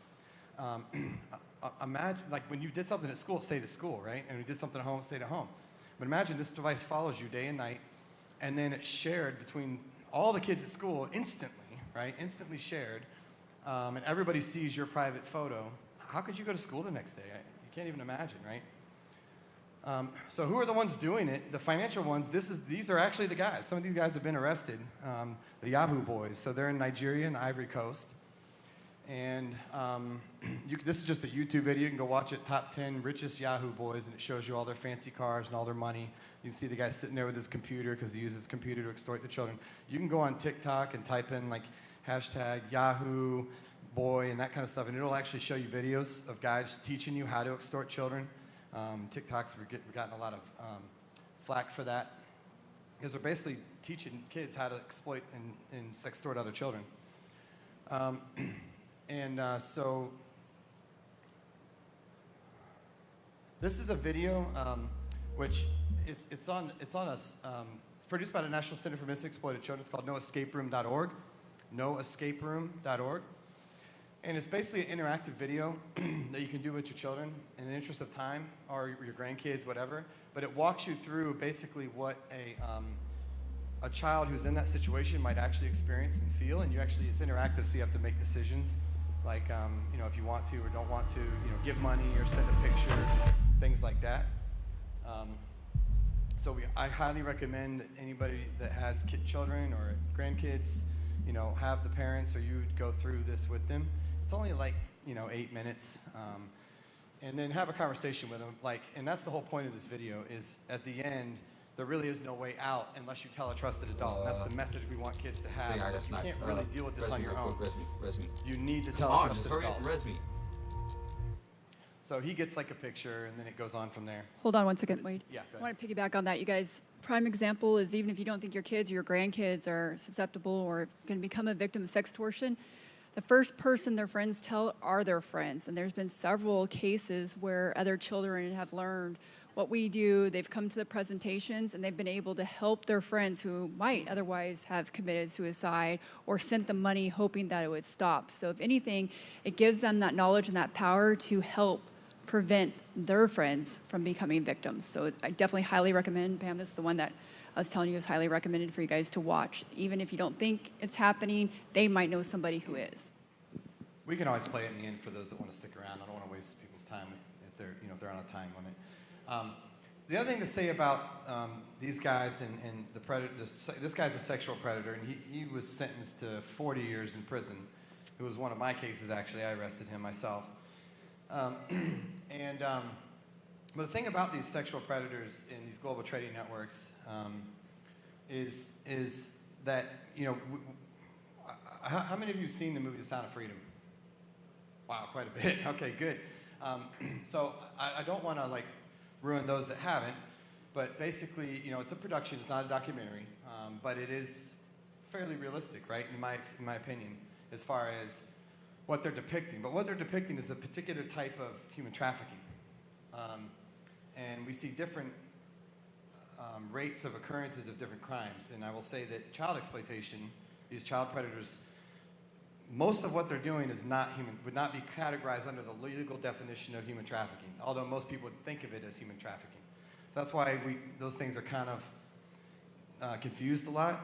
Imagine, like, when you did something at school, it stayed at school, right? And when you did something at home, it stayed at home. But imagine this device follows you day and night, and then it's shared between all the kids at school instantly. Right? Instantly shared, and everybody sees your private photo. How could you go to school the next day? You can't even imagine, right? So who are the ones doing it? The financial ones. These are actually the guys. Some of these guys have been arrested. The Yahoo boys. So they're in Nigeria and Ivory Coast. And this is just a YouTube video. You can go watch it. Top 10 richest Yahoo boys, and it shows you all their fancy cars and all their money. You can see the guy sitting there with his computer because he uses his computer to extort the children. You can go on TikTok and type in like hashtag Yahoo boy and that kind of stuff, and it'll actually show you videos of guys teaching you how to extort children. TikTok's gotten a lot of flack for that because they're basically teaching kids how to exploit and sextort other children. So this is a video which it's produced by the National Center for Missing Exploited Children. It's called noescaperoom.org. noescaperoom.org. And it's basically an interactive video that you can do with your children in the interest of time, or your grandkids, whatever. But it walks you through basically what a child who's in that situation might actually experience and feel. And it's interactive, so you have to make decisions, like you know, if you want to or don't want to, you know, give money or send a picture, things like that. I highly recommend that anybody that has children or grandkids, you know, have the parents or you go through this with them. It's only like, you know, 8 minutes. And then have a conversation with them. And that's the whole point of this video, is at the end, there really is no way out unless you tell a trusted adult. And that's the message we want kids to have. So you can't really deal with this on your own. You need to tell a trusted adult. So he gets like a picture, and then it goes on from there. Hold on one second, Wade. Yeah, go I want to piggyback on that. You guys, prime example is, even if you don't think your kids or your grandkids are susceptible or going to become a victim of sextortion, the first person their friends tell are their friends. And there's been several cases where other children have learned what we do. They've come to the presentations, and they've been able to help their friends who might otherwise have committed suicide or sent them money hoping that it would stop. So if anything, it gives them that knowledge and that power to help prevent their friends from becoming victims. So I definitely highly recommend, Pam, this is the one that I was telling you is highly recommended for you guys to watch. Even if you don't think it's happening, they might know somebody who is. We can always play it in the end for those that want to stick around. I don't want to waste people's time if they're, you know, if they're on a time limit. The other thing to say about these guys and the predator, this guy's a sexual predator, and he was sentenced to 40 years in prison. It was one of my cases, actually. I arrested him myself. But the thing about these sexual predators in these global trading networks is that, you know, how many of you have seen the movie The Sound of Freedom? Wow, quite a bit. Okay, good. So I don't want to like ruin those that haven't, But basically, it's a production. It's not a documentary, but it is fairly realistic, right? In my opinion, as far as what they're depicting. But what they're depicting is a particular type of human trafficking, and we see different rates of occurrences of different crimes. And I will say that child exploitation, these child predators, most of what they're doing is would not be categorized under the legal definition of human trafficking, although most people would think of it as human trafficking. So that's why those things are kind of confused a lot.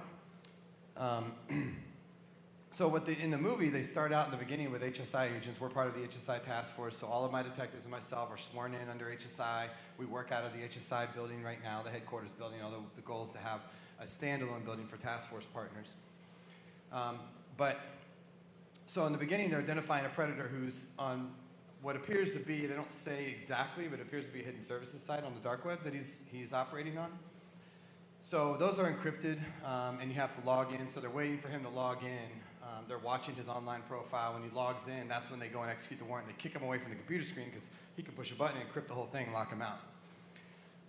So in the movie, they start out in the beginning with HSI agents. We're part of the HSI task force, so all of my detectives and myself are sworn in under HSI. We work out of the HSI building right now, the headquarters building, although the goal is to have a standalone building for task force partners. So in the beginning, they're identifying a predator who's on what appears to be, they don't say exactly, but it appears to be a hidden services site on the dark web that he's operating on. So those are encrypted, and you have to log in. So they're waiting for him to log in. They're watching his online profile. When he logs in, that's when they go and execute the warrant. They kick him away from the computer screen because he can push a button and encrypt the whole thing and lock him out.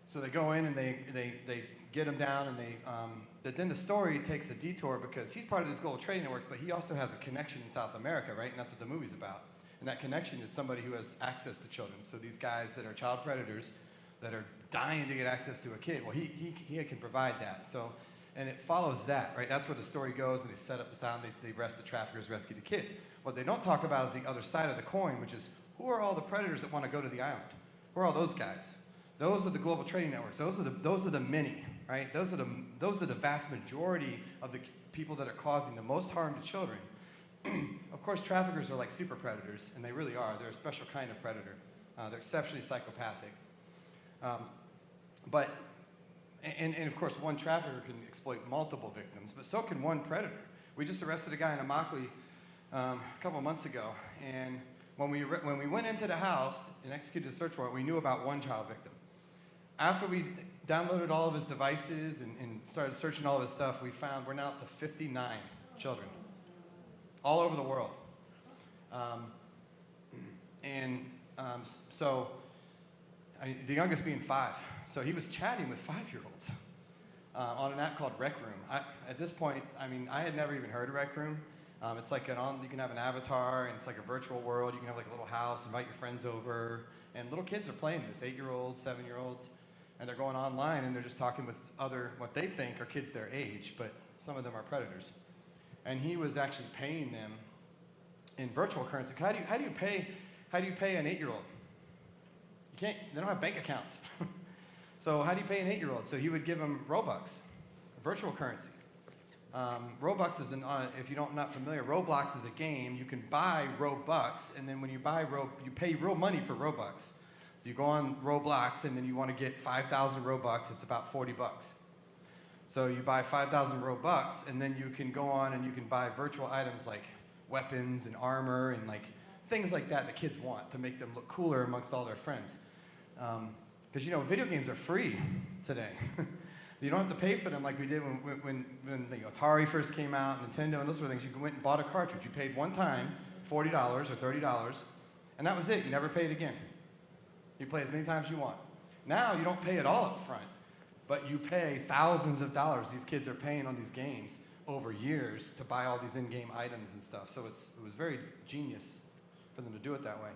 So they go in and they get him down, and but then the story takes a detour because he's part of these global trading networks, but he also has a connection in South America, right? And that's what the movie's about. And that connection is somebody who has access to children. So these guys that are child predators that are dying to get access to a kid, well, he can provide that. So, and it follows that, right? That's where the story goes, and they set up the sound, they arrest the traffickers, rescue the kids. What they don't talk about is the other side of the coin, which is who are all the predators that want to go to the island? Who are all those guys? Those are the global trading networks. Those are the many, right? Those are the vast majority of the people that are causing the most harm to children. Of course, traffickers are like super predators, and they really are. They're a special kind of predator. They're exceptionally psychopathic. And of course, one trafficker can exploit multiple victims, but so can one predator. We just arrested a guy in Immokalee a couple of months ago, and when we went into the house and executed a search warrant, we knew about one child victim. After we downloaded all of his devices and started searching all of his stuff, we're now up to 59 children, all over the world. The youngest being 5. So he was chatting with 5-year-olds on an app called Rec Room. At this point, I had never even heard of Rec Room. It's like you can have an avatar, and it's like a virtual world. You can have like a little house, invite your friends over, and little kids are playing this, 8-year-olds, 7-year-olds, and they're going online and they're just talking with what they think are kids their age, but some of them are predators. And he was actually paying them in virtual currency. How do you pay an 8-year-old? They don't have bank accounts. So how do you pay an 8-year-old? So he would give them Robux, virtual currency. Robux is if you're not familiar, Roblox is a game. You can buy Robux, and then when you buy you pay real money for Robux. So you go on Roblox, and then you want to get 5,000 Robux. It's about $40. So you buy 5,000 Robux, and then you can go on and you can buy virtual items like weapons and armor and like things like that kids want to make them look cooler amongst all their friends. Because video games are free today. You don't have to pay for them like we did when Atari first came out, Nintendo, and those sort of things. You went and bought a cartridge. You paid one time $40 or $30, and that was it. You never paid again. You play as many times as you want. Now you don't pay it all up front, but you pay thousands of dollars. These kids are paying on these games over years to buy all these in-game items and stuff. So it was very genius for them to do it that way.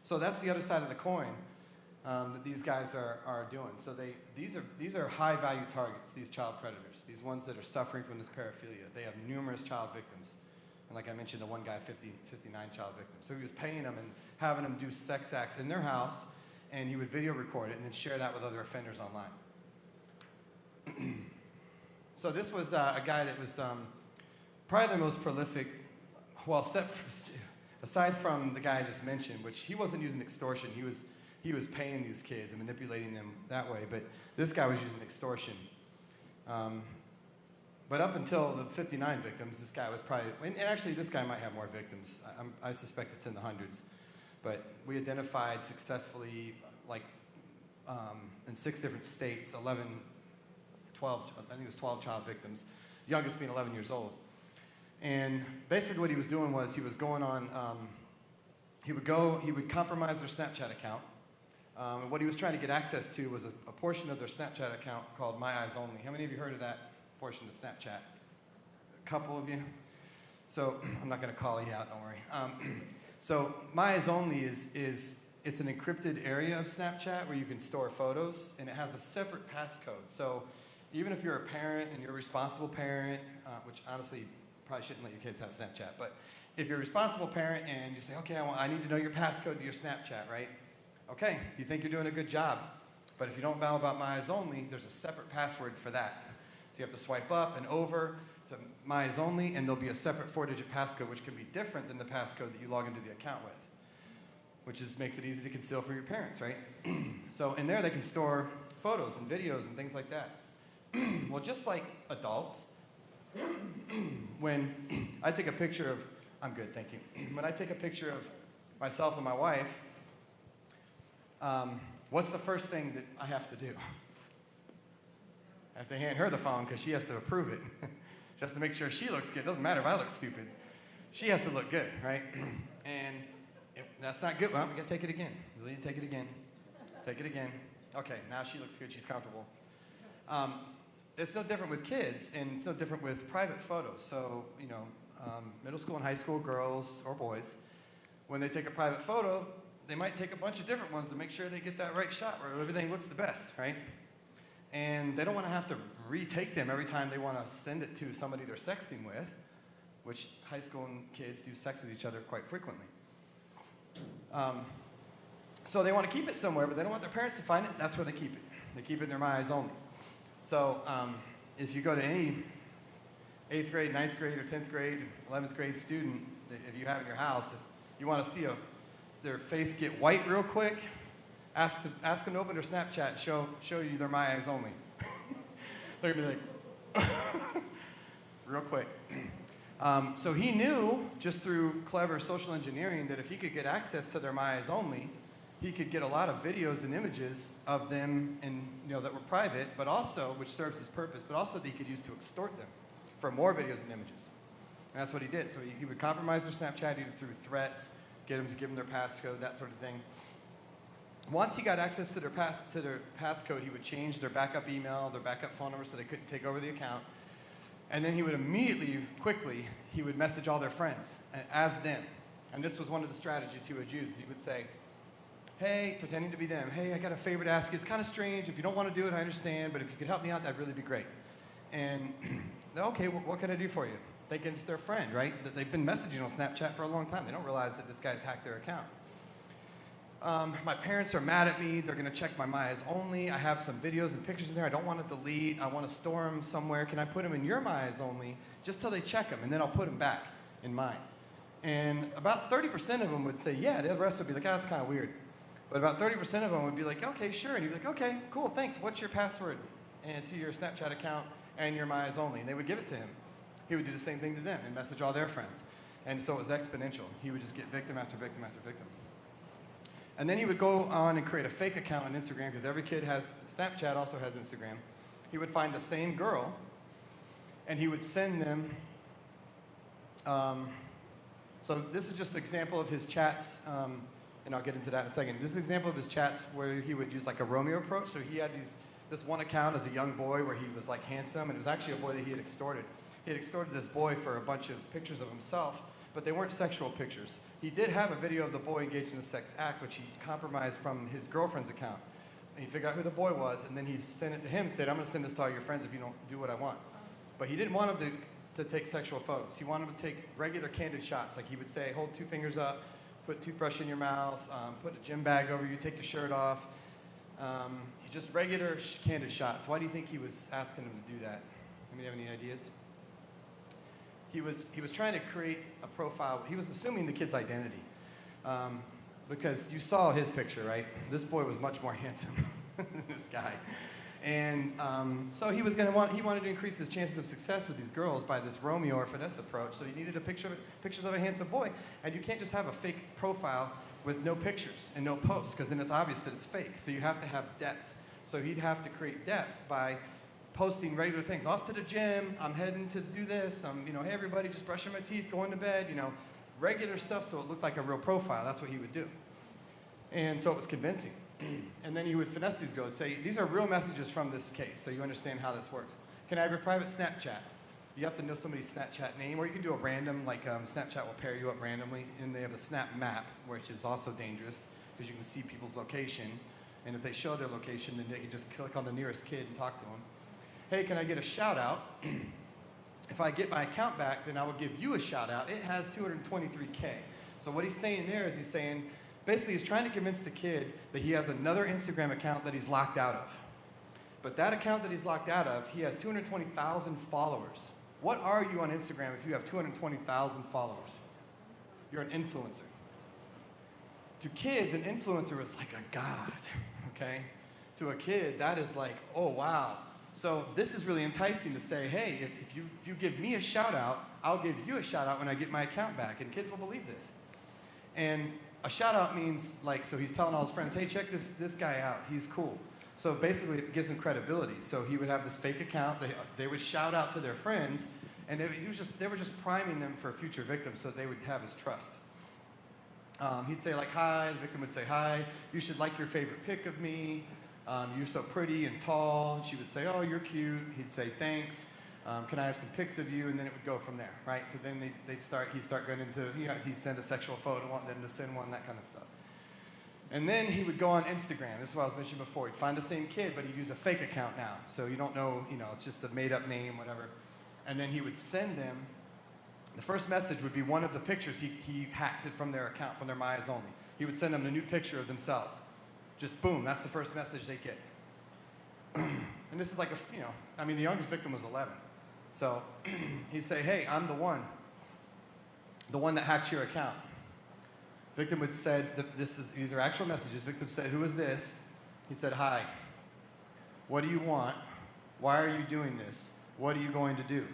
So that's the other side of the coin that these guys are doing. So these are high-value targets, these child predators, these ones that are suffering from this paraphilia. They have numerous child victims. And like I mentioned, the one guy, 59 child victims. So he was paying them and having them do sex acts in their house, and he would video record it and then share that with other offenders online. So this was a guy that was probably the most prolific, aside from the guy I just mentioned, which he wasn't using extortion. He was paying these kids and manipulating them that way, but this guy was using extortion. But up until the 59 victims, this guy was probably, and actually this guy might have more victims. I suspect it's in the hundreds. But we identified successfully, in 6 different states, 12, I think it was 12 child victims, youngest being 11 years old. And basically what he was doing was he was going on, he would compromise their Snapchat account, And what he was trying to get access to was a portion of their Snapchat account called My Eyes Only. How many of you heard of that portion of Snapchat? A couple of you? So I'm not going to call you out, don't worry. So My Eyes Only it's an encrypted area of Snapchat where you can store photos, and it has a separate passcode. So even if you're a parent and you're a responsible parent, which honestly probably shouldn't let your kids have Snapchat, but if you're a responsible parent and you say, okay, I need to know your passcode to your Snapchat, right? Okay, you think you're doing a good job, but if you don't know about My Eyes Only, there's a separate password for that. So you have to swipe up and over to My Eyes Only, and there'll be a separate 4-digit passcode, which can be different than the passcode that you log into the account with, which makes it easy to conceal for your parents, right? So in there, they can store photos and videos and things like that. Well, just like adults, when I take a picture of, I'm good, thank you. When I take a picture of myself and my wife, what's the first thing that I have to do? I have to hand her the phone because she has to approve it, just to make sure she looks good. It doesn't matter if I look stupid. She has to look good, right? And if that's not good, well, we got to take it again. Take it again. Take it again. Okay, now she looks good. She's comfortable. It's no different with kids, and it's no different with private photos. So, middle school and high school girls or boys, when they take a private photo, they might take a bunch of different ones to make sure they get that right shot where everything looks the best, right? And they don't want to have to retake them every time they want to send it to somebody they're sexting with, which high school kids do sex with each other quite frequently. So they want to keep it somewhere, but they don't want their parents to find it. That's where they keep it. They keep it in their My Eyes Only. So if you go to any 8th grade, 9th grade, or 10th grade, 11th grade student, if you have in your house, if you want to see their face get white real quick, ask them to open their Snapchat and show you their My Eyes Only. They're going to be like, real quick. So he knew, just through clever social engineering, that if he could get access to their My Eyes Only, he could get a lot of videos and images of them that were private, but also, which serves his purpose, but also that he could use to extort them for more videos and images. And that's what he did. So he would compromise their Snapchat either through threats, get them to give him their passcode, that sort of thing. Once he got access to their passcode, he would change their backup email, their backup phone number so they couldn't take over the account. And then he would quickly message all their friends as them. And this was one of the strategies he would use. He would say, hey, pretending to be them, hey, I got a favor to ask you. It's kind of strange. If you don't want to do it, I understand. But if you could help me out, that'd really be great. And okay, what can I do for you? Thinking it's their friend, right? That they've been messaging on Snapchat for a long time. They don't realize that this guy's hacked their account. My parents are mad at me. They're going to check my My Eyes Only. I have some videos and pictures in there. I don't want to delete. I want to store them somewhere. Can I put them in your My Eyes Only just till they check them, and then I'll put them back in mine? And about 30% of them would say, yeah. The rest would be like, that's kind of weird. But about 30% of them would be like, okay, sure. And you'd be like, okay, cool, thanks. What's your password to your Snapchat account and your My Eyes Only? And they would give it to him. He would do the same thing to them and message all their friends. And so it was exponential. He would just get victim after victim after victim. And then he would go on and create a fake account on Instagram, because every kid has, Snapchat also has Instagram. He would find the same girl, and he would send them, so this is just an example of his chats, and I'll get into that in a second. This is an example of his chats where he would use like a Romeo approach. So he had this one account as a young boy where he was like handsome, and it was actually a boy that he had extorted. He had extorted this boy for a bunch of pictures of himself, but they weren't sexual pictures. He did have a video of the boy engaged in a sex act, which he compromised from his girlfriend's account. And he figured out who the boy was, and then he sent it to him and said, I'm going to send this to all your friends if you don't do what I want. But he didn't want him to take sexual photos. He wanted him to take regular candid shots. Like he would say, hold 2 fingers up, put a toothbrush in your mouth, put a gym bag over you, take your shirt off. Just regular candid shots. Why do you think he was asking him to do that? Anybody have any ideas? He was trying to create a profile. He was assuming the kid's identity, because you saw his picture, right? This boy was much more handsome than this guy, and so he wanted to increase his chances of success with these girls by this Romeo or finesse approach. So he needed pictures of a handsome boy, and you can't just have a fake profile with no pictures and no posts, because then it's obvious that it's fake. So you have to have depth. So he'd have to create depth by posting regular things. Off to the gym, I'm heading to do this, hey everybody, just brushing my teeth, going to bed, regular stuff so it looked like a real profile. That's what he would do. And so it was convincing. And then he would finesse these girls, say, these are real messages from this case, so you understand how this works. Can I have your private Snapchat? You have to know somebody's Snapchat name, or you can do a random, like Snapchat will pair you up randomly, and they have a Snap map, which is also dangerous, because you can see people's location, and if they show their location, then they can just click on the nearest kid and talk to them. Hey, can I get a shout out? If I get my account back, then I will give you a shout out. It has 223K. So what he's saying there is he's saying, basically he's trying to convince the kid that he has another Instagram account that he's locked out of. But that account that he's locked out of, he has 220,000 followers. What are you on Instagram if you have 220,000 followers? You're an influencer. To kids, an influencer is like a god, okay? To a kid, that is like, oh, wow. So this is really enticing to say, hey, if you give me a shout out, I'll give you a shout out when I get my account back, and kids will believe this. And a shout out means, like, so he's telling all his friends, hey, check this guy out, he's cool. So basically it gives him credibility. So he would have this fake account, they would shout out to their friends, and they were just priming them for future victims so they would have his trust. He'd say like, hi, the victim would say, hi, you should like your favorite pic of me, you're so pretty and tall. And she would say, oh, you're cute. He'd say, thanks. Can I have some pics of you? And then it would go from there, right? So then he'd start going into, he'd send a sexual photo, want them to send one, that kind of stuff. And then he would go on Instagram. This is what I was mentioning before. He'd find the same kid, but he'd use a fake account now. So you don't know, it's just a made-up name, whatever. And then he would send them, the first message would be one of the pictures he hacked it from their account, from their My Eyes Only. He would send them a new picture of themselves. Just boom, that's the first message they get. And this is like the youngest victim was 11. So he'd say, hey, I'm the one that hacked your account. Victim would said, these are actual messages. Victim said, who is this? He said, hi. What do you want? Why are you doing this? What are you going to do?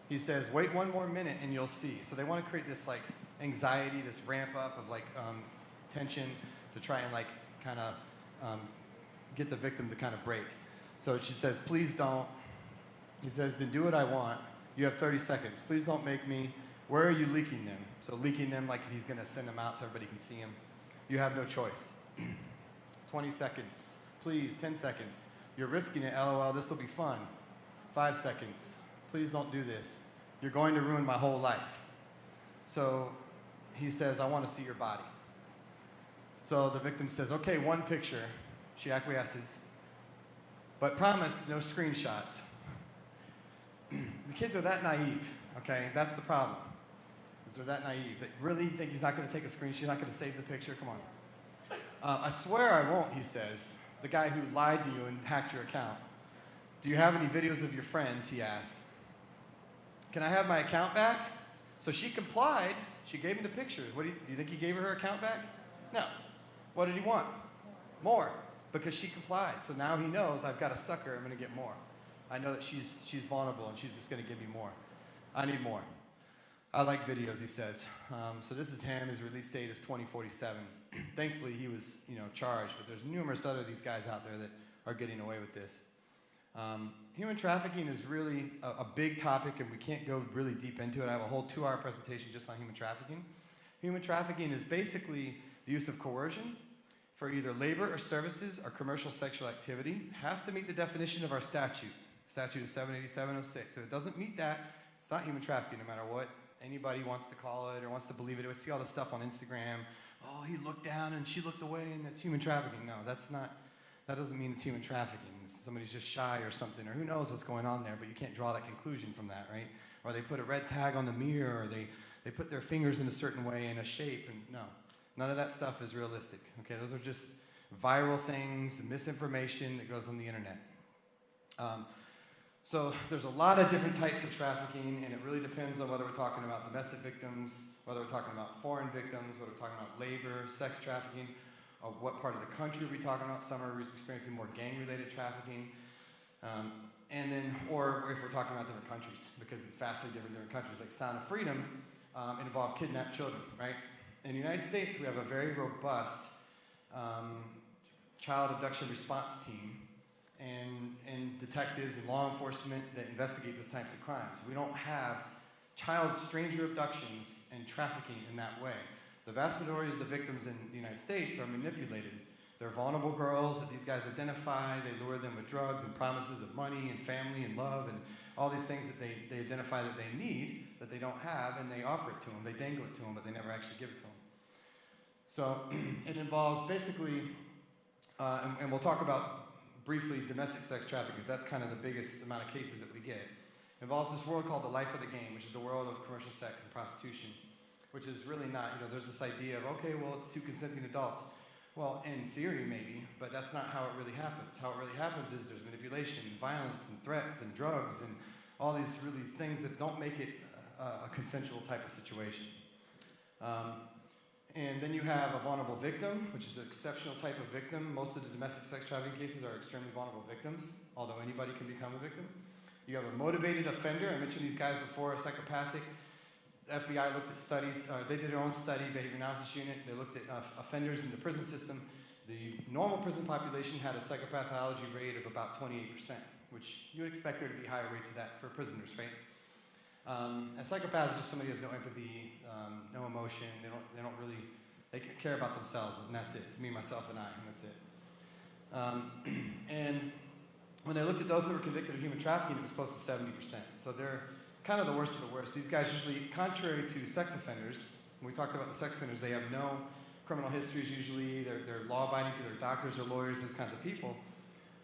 He says, wait one more minute and you'll see. So they want to create this like anxiety, this ramp up of like tension to try and like kind of get the victim to kind of break. So she says, please don't. He says, then do what I want. You have 30 seconds. Please don't make me. Where are you leaking them? So leaking them like he's going to send them out so everybody can see him. You have no choice. 20 seconds. Please, 10 seconds. You're risking it, LOL, this will be fun. 5 seconds. Please don't do this. You're going to ruin my whole life. So he says, I want to see your body. So the victim says, okay, one picture. She acquiesces. But promise, no screenshots. The kids are that naive, okay? That's the problem. They're that naive. They really think he's not going to take a screenshot, he's not going to save the picture. Come on. I swear I won't, he says. The guy who lied to you and hacked your account. Do you have any videos of your friends, he asked. Can I have my account back? So she complied. She gave him the pictures. Do you think he gave her her account back? No. What did he want? More. Because she complied. So now he knows I've got a sucker, I'm going to get more. I know that she's vulnerable and she's just going to give me more. I need more. I like videos, he says. So this is him. His release date is 2047. Thankfully, he was, charged, but there's numerous other these guys out there that are getting away with this. Human trafficking is really a big topic, and we can't go really deep into it. I have a whole 2-hour presentation just on human trafficking. Human trafficking is basically the use of coercion for either labor or services or commercial sexual activity. It has to meet the definition of our statute. Statute is 78706. If it doesn't meet that, it's not human trafficking, no matter what anybody wants to call it or wants to believe it. We see all this stuff on Instagram. Oh, he looked down and she looked away, and that's human trafficking. No, that doesn't mean it's human trafficking. Somebody's just shy or something, or who knows what's going on there, but you can't draw that conclusion from that, right? Or they put a red tag on the mirror, or they put their fingers in a certain way, in a shape, and no. None of that stuff is realistic, okay? Those are just viral things, misinformation that goes on the internet. So there's a lot of different types of trafficking, and it really depends on whether we're talking about domestic victims, whether we're talking about foreign victims, whether we're talking about labor, sex trafficking, or what part of the country are we talking about. Some are experiencing more gang-related trafficking, or if we're talking about different countries, because it's vastly different in different countries. Like Sound of Freedom involved kidnapped children, right? In the United States, we have a very robust child abduction response team and detectives and law enforcement that investigate those types of crimes. We don't have stranger abductions and trafficking in that way. The vast majority of the victims in the United States are manipulated They're vulnerable girls that these guys identify. They lure them with drugs and promises of money and family and love and all these things that they identify that they need, that they don't have, and they offer it to them. They dangle it to them, but they never actually give it to them. So it involves basically, and we'll talk about briefly domestic sex trafficking, because that's kind of the biggest amount of cases that we get. It involves this world called the life of the game, which is the world of commercial sex and prostitution, which is really not, there's this idea of, okay, well, it's two consenting adults. Well, in theory, maybe, but that's not how it really happens. How it really happens is there's manipulation, violence, and threats, and drugs, and all these really things that don't make it a consensual type of situation. And then you have a vulnerable victim, which is an exceptional type of victim. Most of the domestic sex trafficking cases are extremely vulnerable victims, although anybody can become a victim. You have a motivated offender. I mentioned these guys before, psychopathic. The FBI looked at studies, they did their own study, behavior analysis unit. They looked at offenders in the prison system. The normal prison population had a psychopathology rate of about 28%, which you would expect there to be higher rates of that for prisoners, right? A psychopath is just somebody who has no empathy, no emotion. They don't really, they care about themselves, and that's it. It's me, myself, and I, and that's it. And when they looked at those that were convicted of human trafficking, it was close to 70%. So they're kind of the worst of the worst. These guys usually, contrary to sex offenders, when we talked about the sex offenders, they have no criminal histories usually. They're law-abiding people. They're doctors or lawyers, those kinds of people.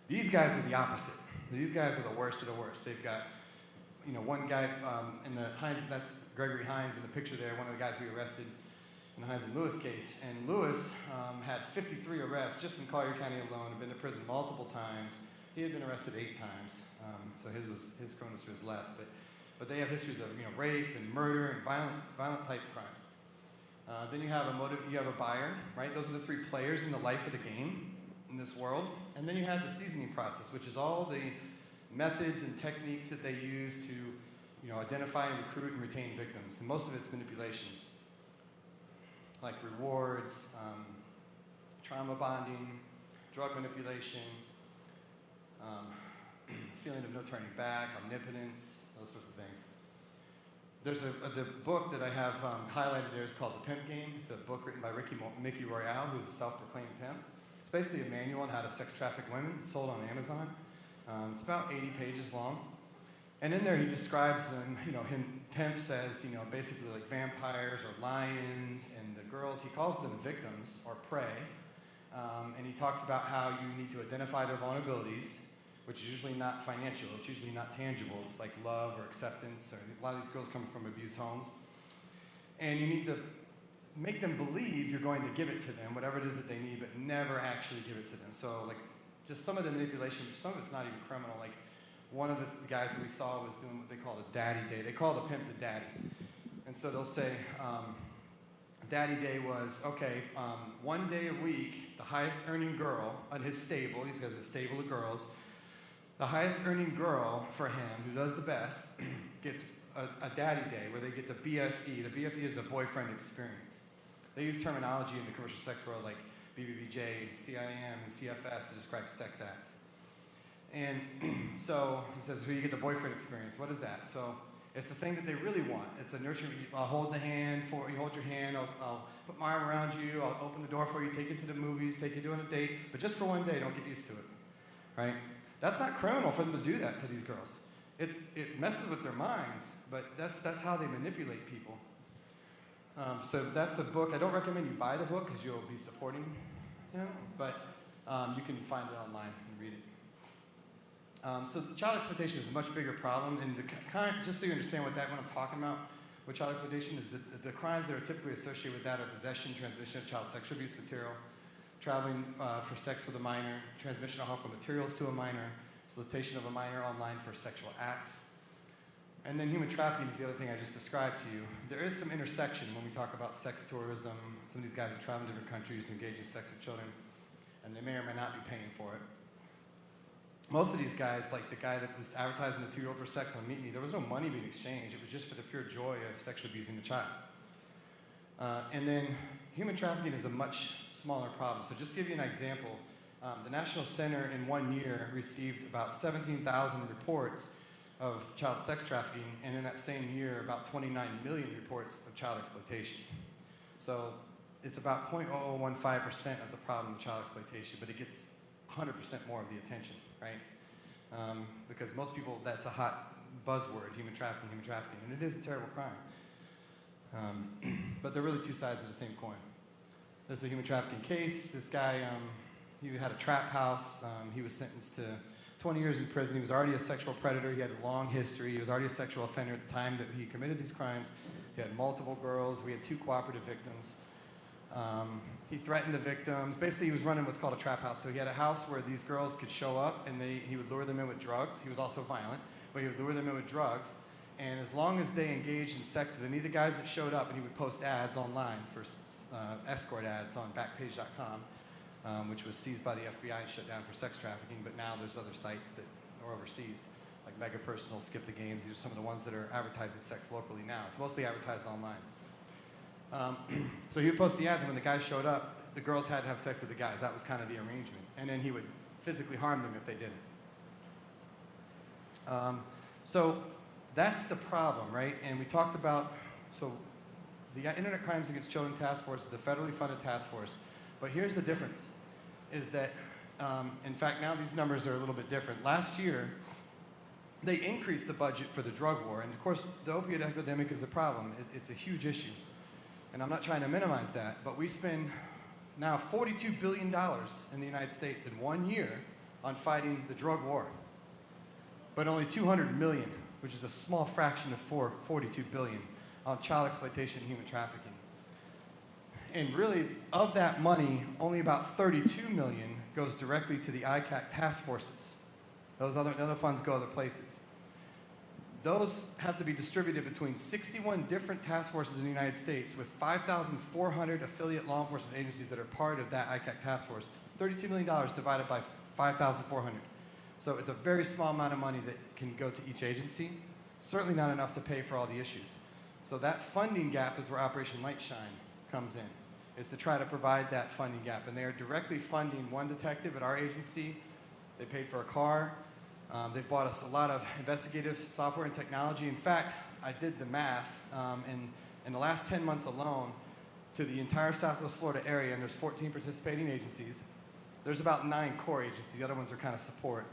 These guys are the opposite. These guys are the worst of the worst. They've got, one guy in the Hines, that's Gregory Hines in the picture there, one of the guys we arrested in the Hines and Lewis case. And Lewis had 53 arrests just in Collier County alone, had been to prison multiple times. He had been arrested 8 times, so his criminal history was less. But they have histories of rape and murder and violent type crimes. Then you have a buyer, right? Those are the 3 players in the life of the game in this world. And then you have the seasoning process, which is all the methods and techniques that they use to identify and recruit and retain victims. And most of it's manipulation, like rewards, trauma bonding, drug manipulation, feeling of no turning back, omnipotence, those sorts of things. There's the book that I have highlighted there is called The Pimp Game. It's a book written by Mickey Royale, who's a self-proclaimed pimp. It's basically a manual on how to sex traffic women. It's sold on Amazon. It's about 80 pages long. And in there he describes them, pimp says, basically like vampires or lions, and the girls, he calls them victims or prey. And he talks about how you need to identify their vulnerabilities, which is usually not financial, it's usually not tangible. It's like love or acceptance. Or a lot of these girls come from abused homes. And you need to make them believe you're going to give it to them, whatever it is that they need, but never actually give it to them. So like just some of the manipulation, some of it's not even criminal. Like one of the guys that we saw was doing what they call a daddy day. They call the pimp the daddy. And so they'll say, daddy day was, okay, 1 day a week, the highest earning girl at his stable, he has a stable of girls, the highest earning girl for him, who does the best, gets a daddy day where they get the BFE. The BFE is the boyfriend experience. They use terminology in the commercial sex world like BBBJ and CIM and CFS to describe sex acts. And so he says, well, you get the boyfriend experience. What is that? So it's the thing that they really want. It's a nurture. I'll hold the hand for you. Hold your hand. I'll put my arm around you. I'll open the door for you. Take you to the movies. Take you on a date. But just for 1 day. Don't get used to it, right? That's not criminal for them to do that to these girls. It messes with their minds, but that's how they manipulate people. So that's the book. I don't recommend you buy the book because you'll be supporting him, but you can find it online and read it. So child exploitation is a much bigger problem, and just so you understand what I'm talking about with child exploitation is the crimes that are typically associated with that are possession, transmission of child sexual abuse material, traveling for sex with a minor, transmission of harmful materials to a minor, solicitation of a minor online for sexual acts. And then human trafficking is the other thing I just described to you. There is some intersection when we talk about sex tourism. Some of these guys are traveling to different countries, engage in sex with children, and they may or may not be paying for it. Most of these guys, like the guy that was advertising the 2-year-old for sex on Meet Me, there was no money being exchanged. It was just for the pure joy of sexually abusing the child. And then human trafficking is a much smaller problem. So just to give you an example, the National Center in 1 year received about 17,000 reports of child sex trafficking, and in that same year, about 29 million reports of child exploitation. So it's about 0.0015% of the problem of child exploitation, but it gets 100% more of the attention, right? Because most people, that's a hot buzzword, human trafficking, and it is a terrible crime. But they're really two sides of the same coin. This is a human trafficking case. This guy, he had a trap house. He was sentenced to 20 years in prison. He was already a sexual predator. He had a long history. He was already a sexual offender at the time that he committed these crimes. He had multiple girls. We had 2 cooperative victims. He threatened the victims. Basically, he was running what's called a trap house. So he had a house where these girls could show up, and he would lure them in with drugs. He was also violent, but he would lure them in with drugs. And as long as they engaged in sex with any of the guys that showed up, and he would post ads online for escort ads on Backpage.com, which was seized by the FBI and shut down for sex trafficking, but now there's other sites that are overseas, like Mega Personal, Skip the Games. These are some of the ones that are advertising sex locally now. It's mostly advertised online. So he would post the ads, and when the guys showed up, the girls had to have sex with the guys. That was kind of the arrangement. And then he would physically harm them if they didn't. So that's the problem, right? And we talked about, so the Internet Crimes Against Children Task Force is a federally funded task force. But here's the difference, is that, in fact, now these numbers are a little bit different. Last year, they increased the budget for the drug war. And of course, the opioid epidemic is a problem. It's a huge issue. And I'm not trying to minimize that, but we spend now $42 billion in the United States in 1 year on fighting the drug war. But only $200 million, which is a small fraction of $42 billion, on child exploitation and human trafficking. And really, of that money, only about $32 million goes directly to the ICAC task forces. Those other funds go other places. Those have to be distributed between 61 different task forces in the United States with 5,400 affiliate law enforcement agencies that are part of that ICAC task force. $32 million divided by 5,400. So it's a very small amount of money that can go to each agency. Certainly not enough to pay for all the issues. So that funding gap is where Operation Lightshine comes in, is to try to provide that funding gap. And they are directly funding one detective at our agency. They paid for a car. They've bought us a lot of investigative software and technology. In fact, I did the math. In the last 10 months alone, to the entire Southwest Florida area, and there's 14 participating agencies, there's about 9 core agencies. The other ones are kind of support.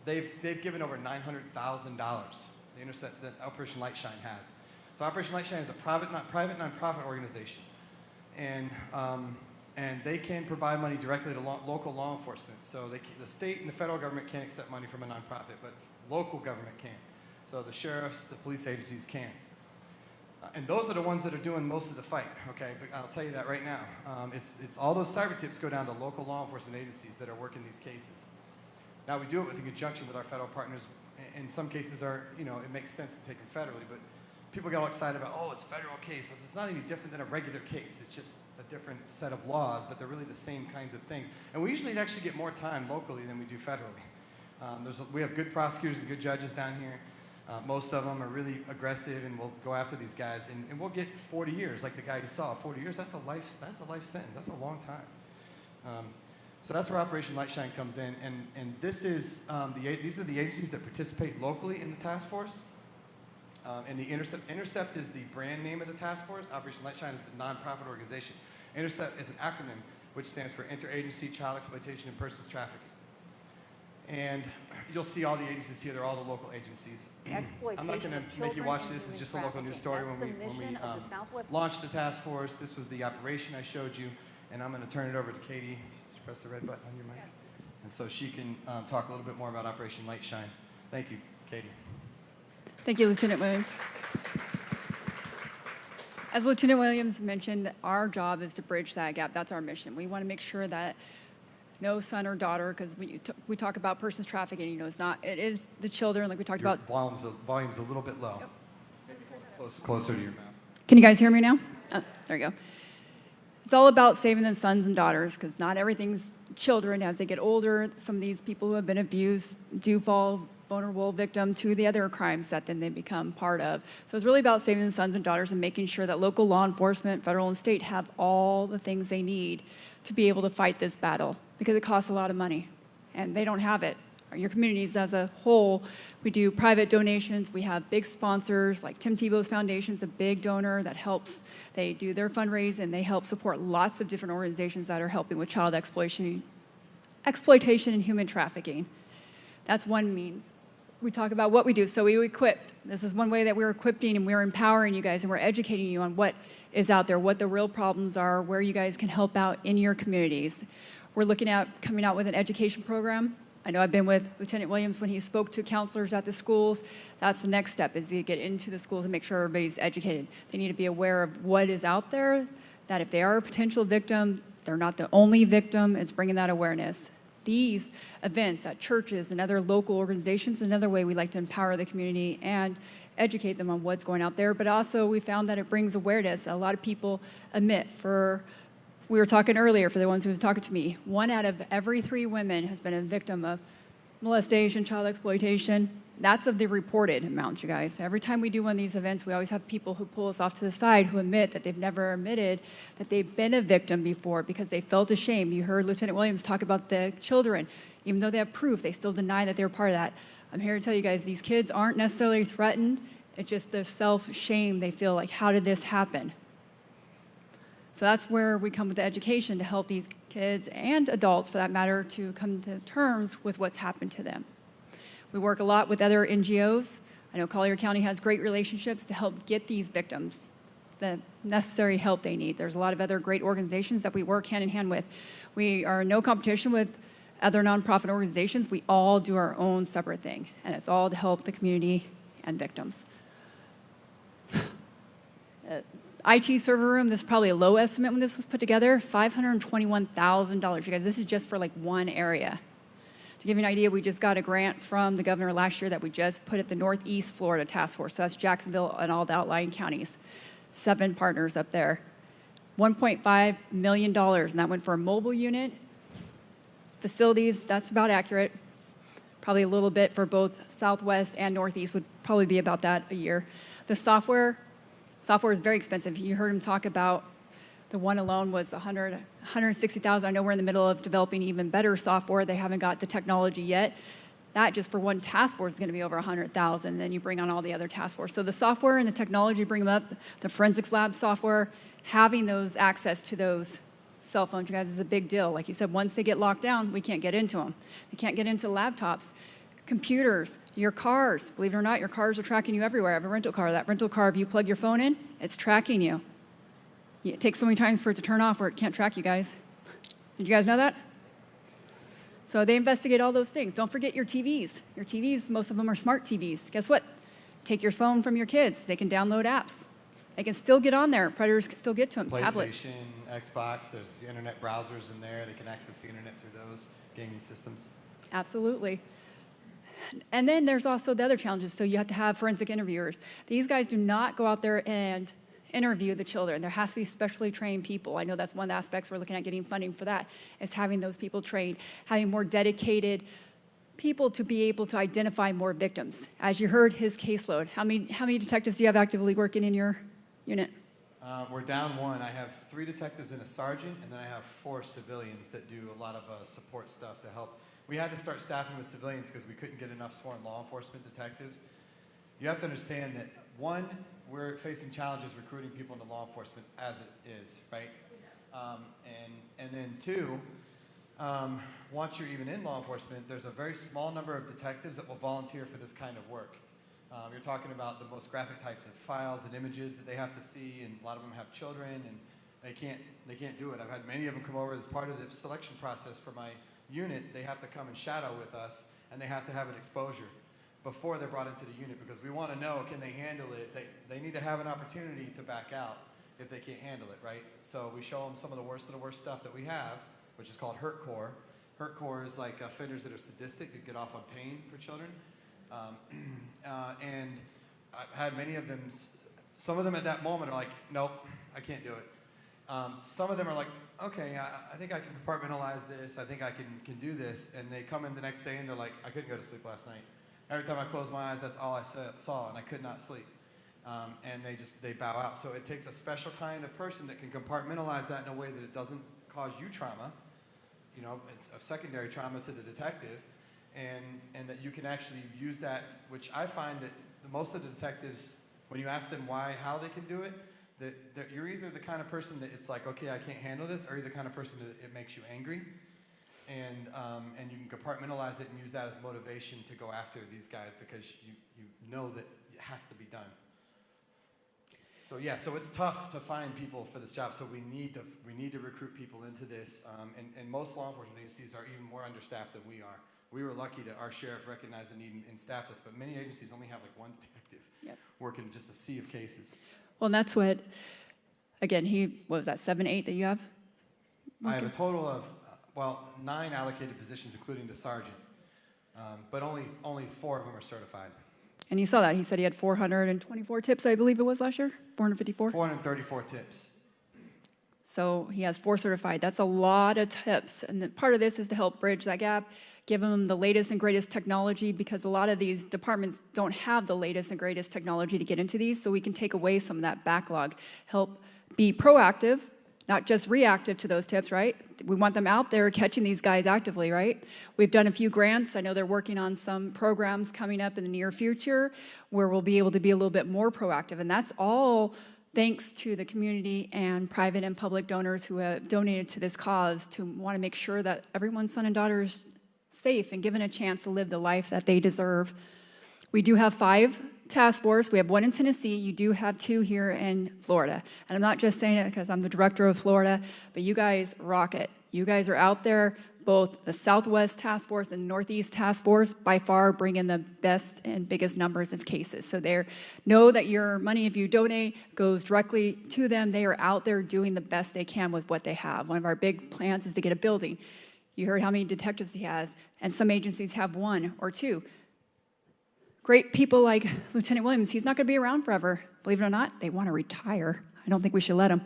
They've given over $900,000. The intercept that Operation Lightshine has. So Operation Lightshine is a private nonprofit organization, and they can provide money directly to local law enforcement. So the state and the federal government can't accept money from a nonprofit, but local government can. So the sheriffs, the police agencies can. And those are the ones that are doing most of the fight, okay? But I'll tell you that right now. It's all those cyber tips go down to local law enforcement agencies that are working these cases. Now, we do it in conjunction with our federal partners. In some cases, it makes sense to take them federally, but people get all excited about, oh, it's a federal case. It's not any different than a regular case. It's just a different set of laws, but they're really the same kinds of things. And we usually actually get more time locally than we do federally. We have good prosecutors and good judges down here. Most of them are really aggressive and will go after these guys, and we'll get 40 years, like the guy you saw. 40 years, that's a life sentence. That's a long time. So that's where Operation Lightshine comes in, and this is these are the agencies that participate locally in the task force. And the Intercept is the brand name of the task force. Operation Lightshine is the nonprofit organization. Intercept is an acronym which stands for Interagency Child Exploitation and Persons Trafficking. And you'll see all the agencies here. They're all the local agencies. I'm not going to make you watch this. It's just a local news story. When we launched the task force, this was the operation I showed you. And I'm going to turn it over to Katie. Just press the red button on your mic. Yes. And so she can talk a little bit more about Operation Lightshine. Thank you, Katie. Thank you, Lieutenant Williams. As Lieutenant Williams mentioned, our job is to bridge that gap. That's our mission. We want to make sure that no son or daughter, because we talk about persons trafficking, it is the children, like we talked about. Volume's a little bit low. Yep. Closer to your mouth. Can you guys hear me now? Oh, there you go. It's all about saving the sons and daughters, because not everything's children. As they get older, some of these people who have been abused do fall vulnerable victim to the other crimes that then they become part of. So it's really about saving the sons and daughters and making sure that local law enforcement, federal and state, have all the things they need to be able to fight this battle, because it costs a lot of money, and they don't have it. your communities as a whole. We do private donations. We have big sponsors like Tim Tebow's Foundation's a big donor that helps. They do their fundraise and they help support lots of different organizations that are helping with child exploitation and human trafficking. That's one means. We talk about what we do. So we equipped. This is one way that we're equipping and we're empowering you guys and we're educating you on what is out there, what the real problems are, where you guys can help out in your communities. We're looking at coming out with an education program. I know I've been with Lieutenant Williams when he spoke to counselors at the schools. That's the next step, is to get into the schools and make sure everybody's educated. They need to be aware of what is out there, that if they are a potential victim, they're not the only victim. It's bringing that awareness. These events at churches and other local organizations, another way we like to empower the community and educate them on what's going out there. But also we found that it brings awareness. A lot of people admit, we were talking earlier, for the ones who were talking to me, 1 out of every 3 women has been a victim of molestation, child exploitation. That's of the reported amount, you guys. Every time we do one of these events, we always have people who pull us off to the side who admit that they've never admitted that they've been a victim before because they felt ashamed. You heard Lieutenant Williams talk about the children. Even though they have proof, they still deny that they were part of that. I'm here to tell you guys, these kids aren't necessarily threatened. It's just the self-shame they feel like, how did this happen? So that's where we come with the education to help these kids and adults, for that matter, to come to terms with what's happened to them. We work a lot with other NGOs. I know Collier County has great relationships to help get these victims the necessary help they need. There's a lot of other great organizations that we work hand in hand with. We are in no competition with other nonprofit organizations. We all do our own separate thing, and it's all to help the community and victims. IT server room, this is probably a low estimate when this was put together, $521,000. You guys, this is just for like one area. To give you an idea, we just got a grant from the governor last year that we just put at the Northeast Florida Task Force. So that's Jacksonville and all the outlying counties. 7 partners up there. $1.5 million, and that went for a mobile unit. Facilities, that's about accurate. Probably a little bit for both Southwest and Northeast would probably be about that a year. The software is very expensive. You heard him talk about the one alone was $160,000. I know we're in the middle of developing even better software. They haven't got the technology yet. That just for one task force is going to be over $100,000. Then you bring on all the other task force. So the software and the technology bring them up. The forensics lab software, having those access to those cell phones, you guys, is a big deal. Like you said, once they get locked down, we can't get into them. They can't get into laptops. Computers, your cars, believe it or not, your cars are tracking you everywhere. I have a rental car. That rental car, if you plug your phone in, it's tracking you. It takes so many times for it to turn off or it can't track you guys. Did you guys know that? So they investigate all those things. Don't forget your TVs. Your TVs, most of them are smart TVs. Guess what? Take your phone from your kids. They can download apps. They can still get on there. Predators can still get to them. Tablets. PlayStation, Xbox, there's the internet browsers in there. They can access the internet through those gaming systems. Absolutely. And then there's also the other challenges. So you have to have forensic interviewers. These guys do not go out there and interview the children. There has to be specially trained people. I know that's one of the aspects we're looking at getting funding for that, is having those people trained, having more dedicated people to be able to identify more victims. As you heard his caseload, how many detectives do you have actively working in your unit? We're down 1. I have 3 detectives and a sergeant, and then I have 4 civilians that do a lot of support stuff to help. We had to start staffing with civilians because we couldn't get enough sworn law enforcement detectives. You have to understand that, 1, we're facing challenges recruiting people into law enforcement as it is, right? And then 2, once you're even in law enforcement, there's a very small number of detectives that will volunteer for this kind of work. You're talking about the most graphic types of files and images that they have to see, and a lot of them have children, and they can't do it. I've had many of them come over as part of the selection process for my unit. They have to come and shadow with us, and they have to have an exposure before they're brought into the unit, because we want to know, can they handle it? They need to have an opportunity to back out if they can't handle it, right? So we show them some of the worst stuff that we have, which is called hurt core. Hurt core is like offenders that are sadistic, that get off on pain for children. And I've had many of them, some of them at that moment are like, nope, I can't do it. Some of them are like, okay, I think I can compartmentalize this, I think I can do this, and they come in the next day and they're like, I couldn't go to sleep last night. Every time I closed my eyes, that's all I saw, and I could not sleep. And they bow out. So it takes a special kind of person that can compartmentalize that in a way that it doesn't cause you trauma. You know, it's a secondary trauma to the detective. and that you can actually use that, which I find that most of the detectives, when you ask them how they can do it, that you're either the kind of person that it's like, okay, I can't handle this, or you're the kind of person that it makes you angry. And you can compartmentalize it and use that as motivation to go after these guys because you know that it has to be done. So yeah, so it's tough to find people for this job. So we need to recruit people into this. And most law enforcement agencies are even more understaffed than we are. We were lucky that our sheriff recognized the need and staffed us, but many agencies only have like one detective working just a sea of cases. Well, and that's what, again, what was that, 7, 8 that you have? I have a total of, 9 allocated positions, including the sergeant, but only 4 of them are certified. And you saw that. He said he had 424 tips, I believe it was last year, 454? 434 tips. So he has 4 certified. That's a lot of tips. And part of this is to help bridge that gap, give them the latest and greatest technology, because a lot of these departments don't have the latest and greatest technology to get into these, so we can take away some of that backlog, help be proactive, not just reactive to those tips, right? We want them out there catching these guys actively, right? We've done a few grants. I know they're working on some programs coming up in the near future where we'll be able to be a little bit more proactive, and that's all thanks to the community and private and public donors who have donated to this cause to want to make sure that everyone's son and daughter is safe and given a chance to live the life that they deserve. We do have 5 task force. We have 1 in Tennessee. You do have 2 here in Florida. And I'm not just saying it because I'm the director of Florida, but you guys rock it. You guys are out there, both the Southwest Task Force and Northeast Task Force, by far bring in the best and biggest numbers of cases. So they know that your money, if you donate, goes directly to them. They are out there doing the best they can with what they have. One of our big plans is to get a building. You heard how many detectives he has, and some agencies have 1 or 2. Great people like Lieutenant Williams, he's not going to be around forever. Believe it or not, they want to retire. I don't think we should let him.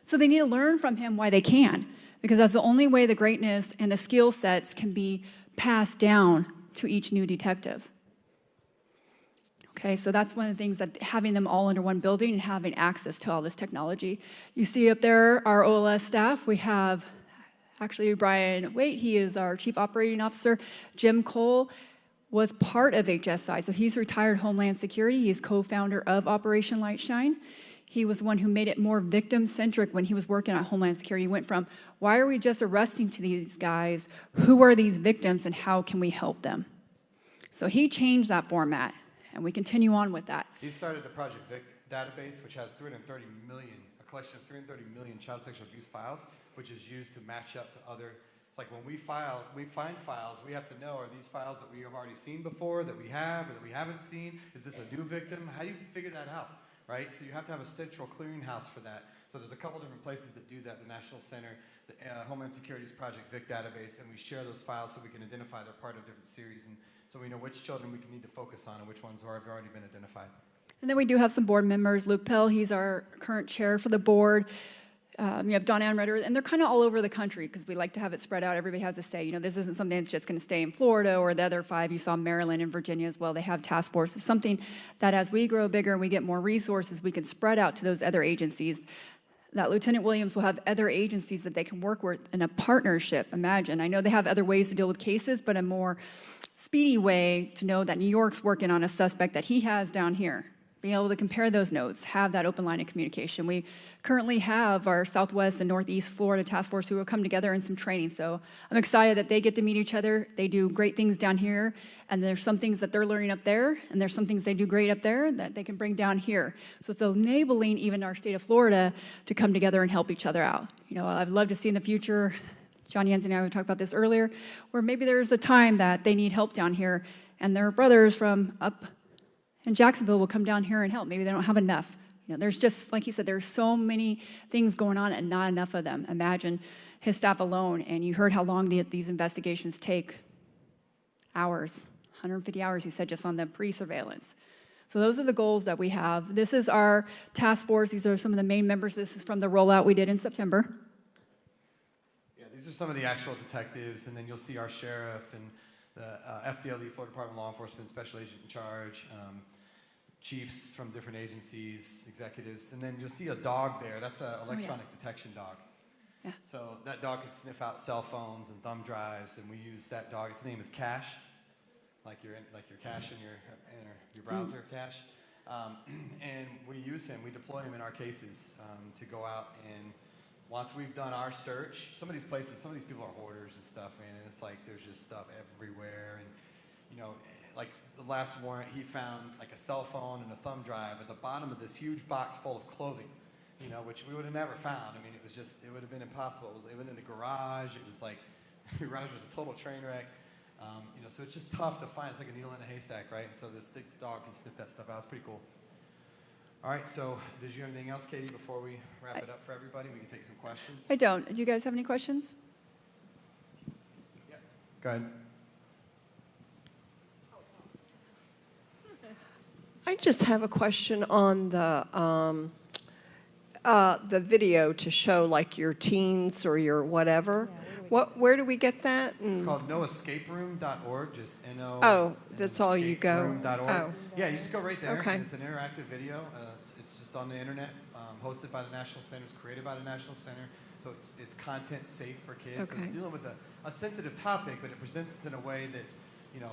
So they need to learn from him why they can, because that's the only way the greatness and the skill sets can be passed down to each new detective. Okay, so that's one of the things, that having them all under one building and having access to all this technology. You see up there our OLS staff. We have actually Brian Waite, he is our Chief Operating Officer. Jim Cole was part of HSI, so he's retired Homeland Security. He's co-founder of Operation Lightshine. He was the one who made it more victim-centric when he was working at Homeland Security. He went from, why are we just arresting to these guys? Who are these victims and how can we help them? So he changed that format, and we continue on with that. He started the Project Vict database, which has 330 million, a collection of 330 million child sexual abuse files, which is used to match up to other. It's like when we find files, we have to know, are these files that we have already seen before, that we have, or that we haven't seen? Is this a new victim? How do you figure that out, right? So you have to have a central clearinghouse for that. So there's a couple different places that do that, the National Center, the Homeland Security's Project Vic database, and we share those files so we can identify they're part of different series, and so we know which children we need to focus on and which ones have already been identified. And then we do have some board members. Luke Pell, he's our current chair for the board. You have Don Ann Ritter, and they're kind of all over the country because we like to have it spread out. Everybody has a say. You know, this isn't something that's just going to stay in Florida or the other 5. You saw Maryland and Virginia as well. They have task forces. Something that as we grow bigger and we get more resources, we can spread out to those other agencies. That Lieutenant Williams will have other agencies that they can work with in a partnership. Imagine. I know they have other ways to deal with cases, but a more speedy way to know that New York's working on a suspect that he has down here. Being able to compare those notes, have that open line of communication. We currently have our Southwest and Northeast Florida Task Force who will come together in some training. So I'm excited that they get to meet each other. They do great things down here, and there's some things that they're learning up there, and there's some things they do great up there that they can bring down here. So it's enabling even our state of Florida to come together and help each other out. You know, I'd love to see in the future, John Jens and I talked about this earlier, where maybe there's a time that they need help down here, and their brothers from up in Jacksonville will come down here and help. Maybe they don't have enough. You know, there's just, like he said, there's so many things going on and not enough of them. Imagine his staff alone, and you heard how long these investigations take. Hours, 150 hours, he said, just on the pre-surveillance. So those are the goals that we have. This is our task force. These are some of the main members. This is from the rollout we did in September. Yeah, these are some of the actual detectives, and then you'll see our sheriff and the FDLE, Florida Department of Law Enforcement, Special Agent in Charge, chiefs from different agencies, executives, and then you'll see a dog there. That's an electronic detection dog. So that dog can sniff out cell phones and thumb drives, and we use that dog. Its name is Cash. like your cache in your browser cache. And we use him. We deploy him in our cases to go out, and once we've done our search, some of these people are hoarders and stuff, man, and it's like there's just stuff everywhere. And you know, like the last warrant, he found like a cell phone and a thumb drive at the bottom of this huge box full of clothing, you know, which we would have never found. I mean, it would have been impossible. It went in the garage. It was like, the garage was a total train wreck. You know, so it's just tough to find. It's like a needle in a haystack, right? And so this dog can sniff that stuff out. It's pretty cool. All right, so did you have anything else, Katie, before we wrap it up for everybody? We can take some questions. I don't. Do you guys have any questions? Yeah. Go ahead. I just have a question on the video to show like your teens or your whatever. Where do we get that? It's called noescaperoom.org, just N-O. Oh, that's all you go. Oh. Yeah, you just go right there. Okay. And it's an interactive video. It's just on the internet, hosted by the National Center. It's created by the National Center. So it's content safe for kids. Okay. So it's dealing with a sensitive topic, but it presents it in a way that's, you know,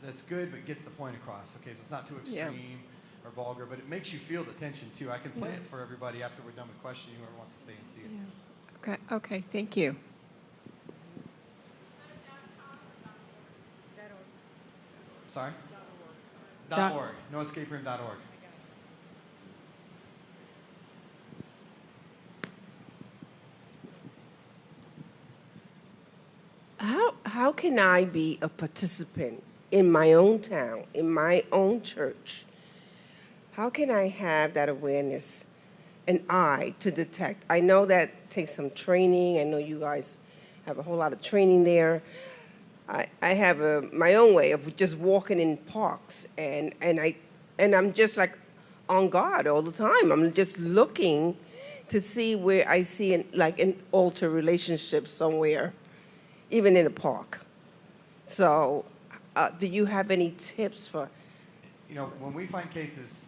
that's good, but gets the point across. Okay, so it's not too extreme or vulgar, but it makes you feel the tension too. I can play it for everybody after we're done with questioning, whoever wants to stay and see it. Okay, thank you. Sorry? Dot- .org. Noescaperoom.org. How can I be a participant in my own town, in my own church? How can I have that awareness, an eye to detect? I know that takes some training. I know you guys have a whole lot of training there. I have my own way of just walking in parks, and I'm just like on guard all the time. I'm just looking to see where I see an altered relationship somewhere, even in a park. So, do you have any tips for? You know, when we find cases,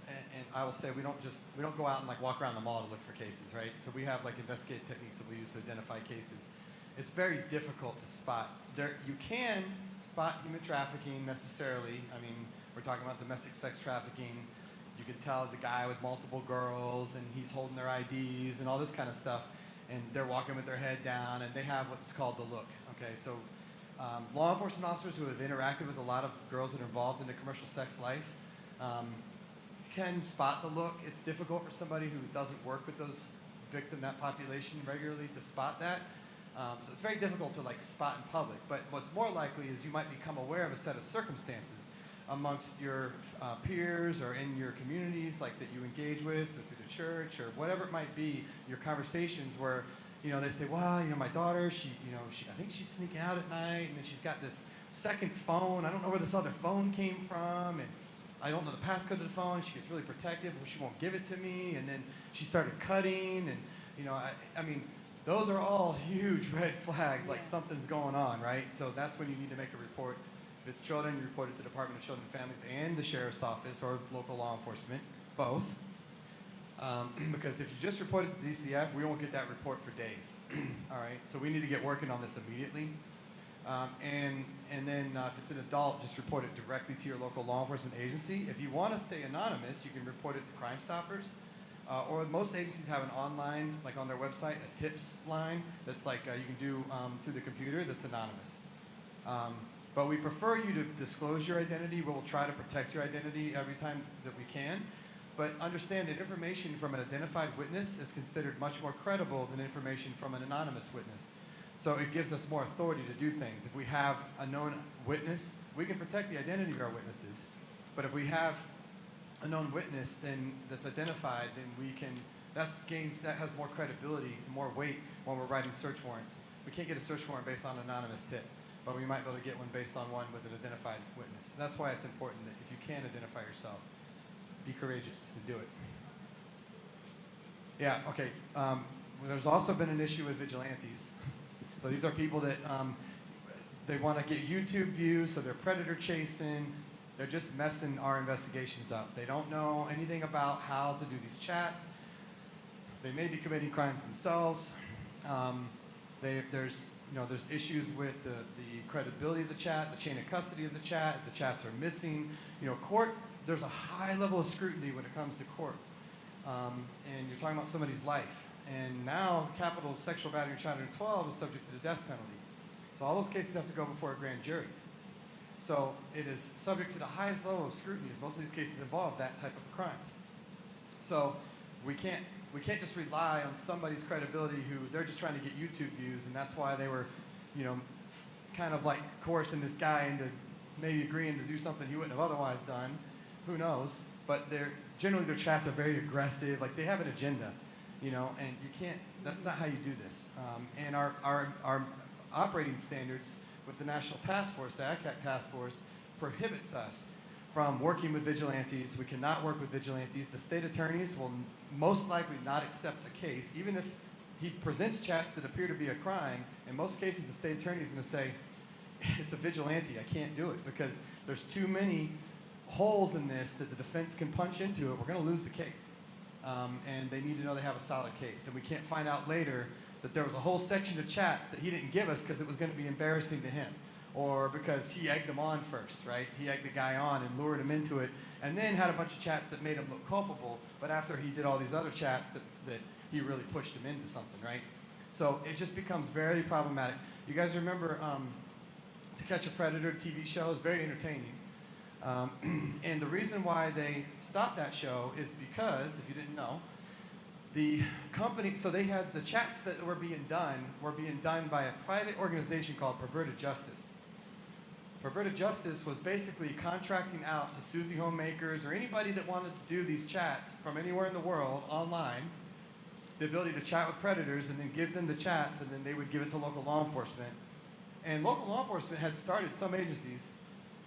and I will say we don't go out and like walk around the mall to look for cases, right? So we have like investigative techniques that we use to identify cases. It's very difficult to spot. You can spot human trafficking necessarily. I mean, we're talking about domestic sex trafficking. You can tell the guy with multiple girls, and he's holding their IDs and all this kind of stuff, and they're walking with their head down, and they have what's called the look. Okay, so law enforcement officers who have interacted with a lot of girls that are involved in the commercial sex life can spot the look. It's difficult for somebody who doesn't work with that population regularly to spot that. So it's very difficult to like spot in public. But what's more likely is you might become aware of a set of circumstances amongst your peers or in your communities, like that you engage with, or through the church, or whatever it might be. Your conversations where, you know, they say, well, you know, my daughter, I think she's sneaking out at night, and then she's got this second phone. I don't know where this other phone came from, and I don't know the passcode to the phone. She gets really protective, but she won't give it to me. And then she started cutting, and you know, I mean, those are all huge red flags, like something's going on, right? So that's when you need to make a report. If it's children, you report it to the Department of Children and Families and the Sheriff's Office or local law enforcement, both. Because if you just report it to DCF, we won't get that report for days. All right, so we need to get working on this immediately. And then if it's an adult, just report it directly to your local law enforcement agency. If you want to stay anonymous, you can report it to Crime Stoppers. Or most agencies have an online, like on their website, a tips line that's like you can do through the computer that's anonymous. But we prefer you to disclose your identity. We'll try to protect your identity every time that we can. But understand that information from an identified witness is considered much more credible than information from an anonymous witness. So it gives us more authority to do things. If we have a known witness, we can protect the identity of our witnesses. But if we have a known witness then that's identified, then that has more credibility and more weight when we're writing search warrants. We can't get a search warrant based on an anonymous tip, but we might be able to get one based on one with an identified witness. And that's why it's important that if you can identify yourself, be courageous and do it. Yeah, okay. There's also been an issue with vigilantes. So these are people that they want to get YouTube views, so they're predator chasing. They're just messing our investigations up. They don't know anything about how to do these chats. They may be committing crimes themselves. There's there's issues with the credibility of the chat, the chain of custody of the chats are missing. Court, there's a high level of scrutiny when it comes to court. And you're talking about somebody's life. And now capital sexual battery child under 12 is subject to the death penalty. So all those cases have to go before a grand jury. So it is subject to the highest level of scrutiny, as most of these cases involve that type of crime. So we can't just rely on somebody's credibility who they're just trying to get YouTube views, and that's why they were, kind of like coercing this guy into maybe agreeing to do something he wouldn't have otherwise done. Who knows? But generally their chats are very aggressive, like they have an agenda, and you can't. That's not how you do this. And our operating standards with the National Task Force, the ICAC Task Force, prohibits us from working with vigilantes. We cannot work with vigilantes. The state attorneys will most likely not accept a case, even if he presents chats that appear to be a crime. In most cases, the state attorney is going to say, it's a vigilante, I can't do it, because there's too many holes in this that the defense can punch into it. We're going to lose the case. And they need to know they have a solid case. And we can't find out later that there was a whole section of chats that he didn't give us because it was going to be embarrassing to him, or because he egged them on first, right? He egged the guy on and lured him into it, and then had a bunch of chats that made him look culpable, but after he did all these other chats that he really pushed him into something, right? So it just becomes very problematic. You guys remember To Catch a Predator TV show? Is very entertaining. And the reason why they stopped that show is because, if you didn't know, the company, so they had the chats that were being done by a private organization called Perverted Justice. Perverted Justice was basically contracting out to Susie homemakers or anybody that wanted to do these chats from anywhere in the world online, the ability to chat with predators and then give them the chats, and then they would give it to local law enforcement. And local law enforcement had started, some agencies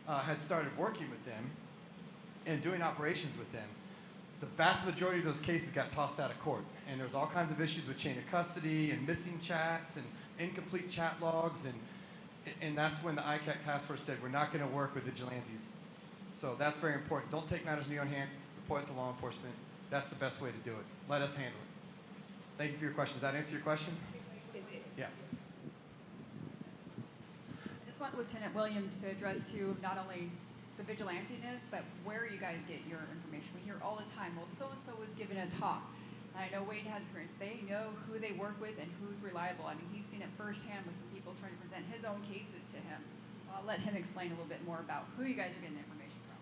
had started working with them and doing operations with them. The vast majority of those cases got tossed out of court, and there was all kinds of issues with chain of custody and missing chats and incomplete chat logs, and that's when the ICAC task force said, we're not going to work with vigilantes. So that's very important. Don't take matters in your own hands. Report it to law enforcement. That's the best way to do it. Let us handle it. Thank you for your question. Does that answer your question? Yeah. I just want Lieutenant Williams to address to not only the vigilantiness, but where you guys get your information. We hear all the time, well, so-and-so was given a talk. And I know Wade has experience. They know who they work with and who's reliable. I mean, he's seen it firsthand with some people trying to present his own cases to him. I'll let him explain a little bit more about who you guys are getting the information from.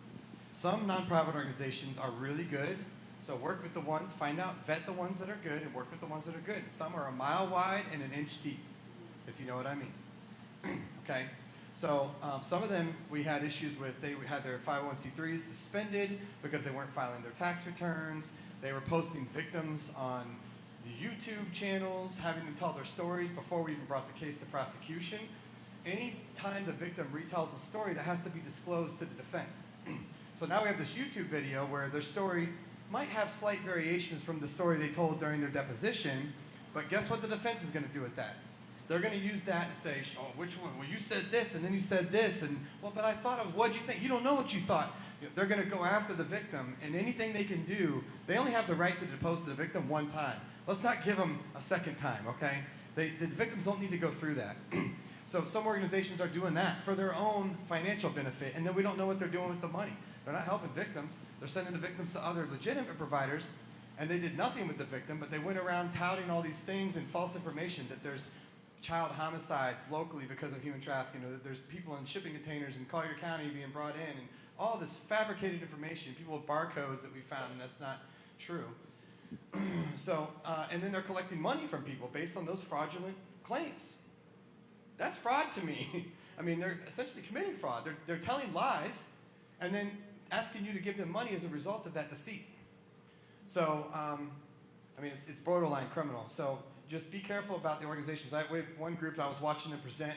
Some nonprofit organizations are really good. So work with the ones, find out, vet the ones that are good, and work with the ones that are good. Some are a mile wide and an inch deep, if you know what I mean. Okay? So some of them we had issues with. They had their 501c3s suspended because they weren't filing their tax returns. They were posting victims on the YouTube channels, having them tell their stories before we even brought the case to prosecution. Any time the victim retells a story, that has to be disclosed to the defense. So now we have this YouTube video where their story might have slight variations from the story they told during their deposition, but guess what the defense is going to do with that? They're going to use that and say, oh, which one? Well, you said this, and then you said this, and, well, but I thought it was, what'd you think? You don't know what you thought. They're going to go after the victim, and anything they can do, they only have the right to depose the victim one time. Let's not give them a second time, okay? The victims don't need to go through that. So some organizations are doing that for their own financial benefit, and then we don't know what they're doing with the money. They're not helping victims. They're sending the victims to other legitimate providers, and they did nothing with the victim, but they went around touting all these things and false information that there's child homicides locally because of human trafficking, or that there's people in shipping containers in Collier County being brought in, and all this fabricated information, people with barcodes that we found, and that's not true. So, and then they're collecting money from people based on those fraudulent claims. That's fraud to me. I mean, they're essentially committing fraud. They're telling lies, and then asking you to give them money as a result of that deceit. So, I mean, it's borderline criminal. So just be careful about the organizations. We had one group that I was watching them present,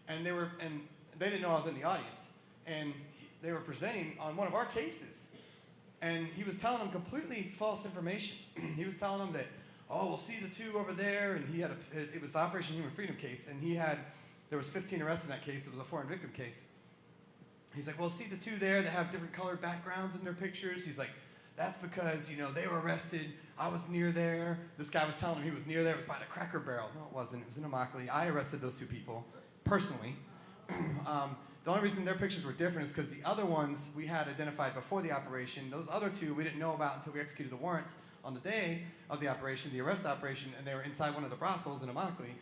and they didn't know I was in the audience, and they were presenting on one of our cases, and he was telling them completely false information. He was telling them that, oh, we'll see the two over there, and he had it was the Operation Human Freedom case, and there was 15 arrests in that case. It was a foreign victim case. He's like, well, see the two there that have different colored backgrounds in their pictures? He's like, that's because, they were arrested I was near there. This guy was telling him he was near there. It was by the Cracker Barrel. No, it wasn't. It was in Immokalee. I arrested those two people, personally. The only reason their pictures were different is because the other ones we had identified before the operation. Those other two we didn't know about until we executed the warrants on the day of the operation, the arrest operation, and they were inside one of the brothels in Immokalee.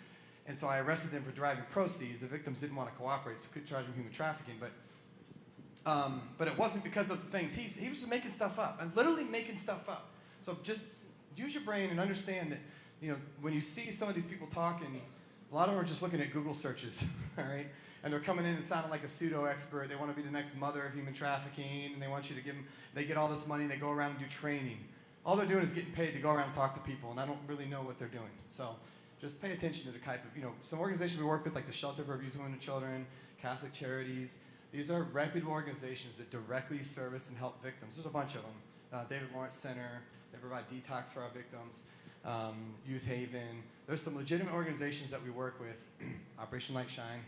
And so I arrested them for deriving proceeds. The victims didn't want to cooperate, so we couldn't charge them human trafficking. But it wasn't because of the things. He was just making stuff up, and literally making stuff up. So just use your brain and understand that, you know, when you see some of these people talking, a lot of them are just looking at Google searches, all right? And they're coming in and sounding like a pseudo-expert. They want to be the next mother of human trafficking, and they want you to give them, they get all this money, and they go around and do training. All they're doing is getting paid to go around and talk to people, and I don't really know what they're doing. So just pay attention to the type of, you know, some organizations we work with, like the Shelter for Abused Women and Children, Catholic Charities. These are reputable organizations that directly service and help victims. There's a bunch of them. David Lawrence Center, they provide detox for our victims. Youth Haven. There's some legitimate organizations that we work with, Operation Light Shine,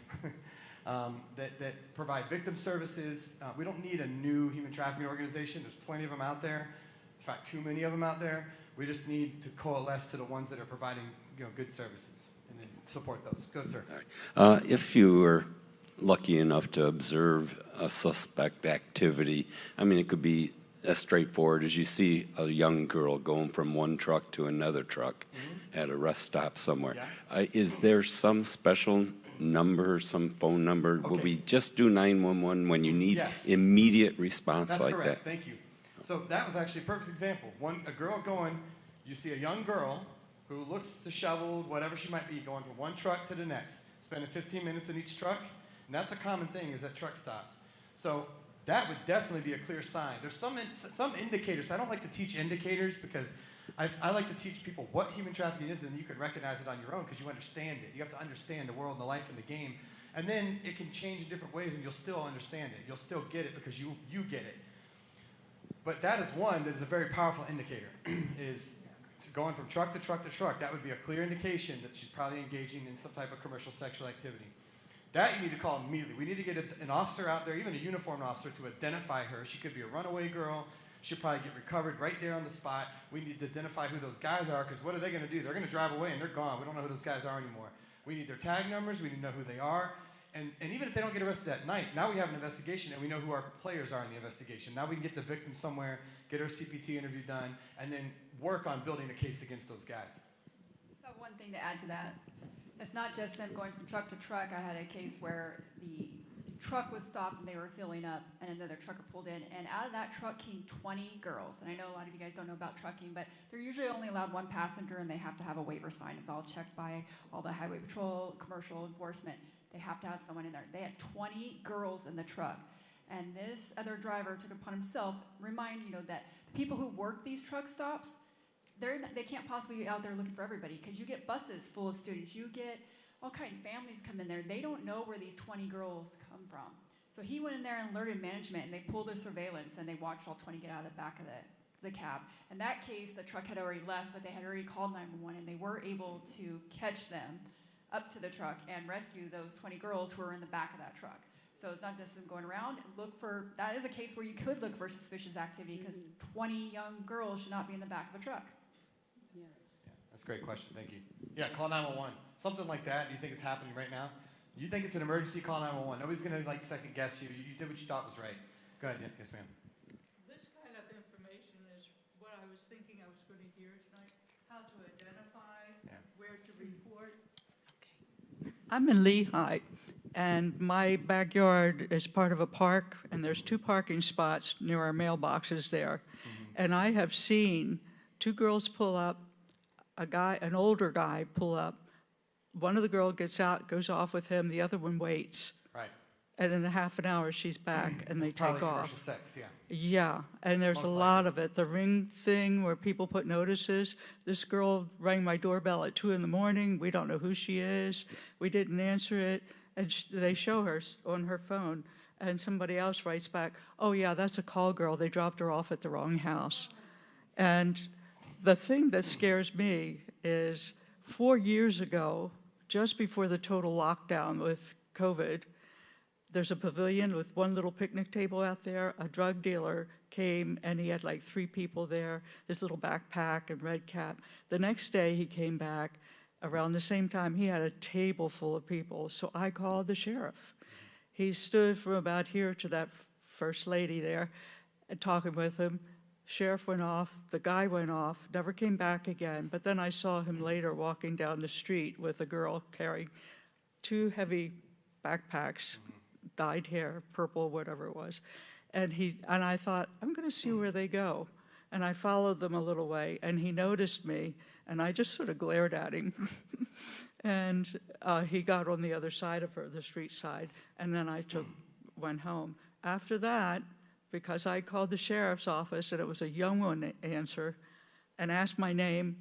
that provide victim services. We don't need a new human trafficking organization. There's plenty of them out there. In fact, too many of them out there. We just need to coalesce to the ones that are providing, you know, good services and then support those. Go ahead, sir. All right. If you were lucky enough to observe a suspect activity, I mean, it could be as straightforward as you see a young girl going from one truck to another truck at a rest stop somewhere. Yeah. Is there some special number, some phone number? Okay. Will we just do 911 when you need immediate response? That's like correct. That? Thank you. So that was actually a perfect example. A girl going, you see a young girl who looks disheveled, whatever she might be, going from one truck to the next, spending 15 minutes in each truck. And that's a common thing, is at truck stops. So that would definitely be a clear sign. There's some indicators. I don't like to teach indicators because I like to teach people what human trafficking is, and you can recognize it on your own because you understand it. You have to understand the world and the life and the game. And then it can change in different ways, and you'll still understand it. You'll still get it because you get it. But that is one that is a very powerful indicator, is going from truck to truck to truck. That would be a clear indication that she's probably engaging in some type of commercial sexual activity. That you need to call immediately. We need to get an officer out there, even a uniformed officer, to identify her. She could be a runaway girl. She'll probably get recovered right there on the spot. We need to identify who those guys are, because what are they going to do? They're going to drive away and they're gone. We don't know who those guys are anymore. We need their tag numbers. We need to know who they are. And even if they don't get arrested that night, now we have an investigation and we know who our players are in the investigation. Now we can get the victim somewhere, get her CPT interview done, and then work on building a case against those guys. So one thing to add to that, it's not just them going from truck to truck. I had a case where the truck was stopped and they were filling up, and another trucker pulled in, and out of that truck came 20 girls. And I know a lot of you guys don't know about trucking, but they're usually only allowed one passenger, and they have to have a waiver sign. It's all checked by all the highway patrol, commercial enforcement. They have to have someone in there. They had 20 girls in the truck, and this other driver took it upon himself, remind that the people who work these truck stops, they can't possibly be out there looking for everybody, because you get buses full of students. You get all kinds of families come in there. They don't know where these 20 girls come from. So he went in there and alerted management, and they pulled their surveillance, and they watched all 20 get out of the back of the cab. In that case, the truck had already left, but they had already called 911, and they were able to catch them up to the truck and rescue those 20 girls who were in the back of that truck. So it's not just them going around. That is a case where you could look for suspicious activity, because 20 young girls should not be in the back of a truck. Yes. Yeah, that's a great question. Thank you. Yeah, call 911. Something like that. You think it's happening right now? You think it's an emergency? Call 911. Nobody's going to second guess you. You did what you thought was right. Go ahead. Yeah, yes, ma'am. This kind of information is what I was thinking I was going to hear tonight. How to identify, where to report. I'm in Lehigh, and my backyard is part of a park, and there's 2 parking spots near our mailboxes there. And I have seen 2 girls pull up, an older guy pull up. One of the girls gets out, goes off with him, the other one waits. Right. And in a half an hour, she's back, and they take off. Commercial sex, yeah. Yeah, and there's a lot of it. The ring thing where people put notices. This girl rang my doorbell at 2 in the morning. We don't know who she is. We didn't answer it. And they show her on her phone. And somebody else writes back, oh yeah, that's a call girl. They dropped her off at the wrong house. And the thing that scares me is 4 years ago, just before the total lockdown with COVID, there's a pavilion with one little picnic table out there. A drug dealer came and he had like 3 people there, his little backpack and red cap. The next day he came back around the same time. He had a table full of people. So I called the sheriff. He stood from about here to that first lady there and talking with him. Sheriff went off, the guy went off, never came back again. But then I saw him later walking down the street with a girl carrying 2 heavy backpacks, dyed hair, purple, whatever it was. And I thought, I'm gonna see where they go. And I followed them a little way, and he noticed me, and I just sort of glared at him. And he got on the other side of her, the street side, and then I went home. After that, because I called the sheriff's office, and it was a young one answer, and asked my name,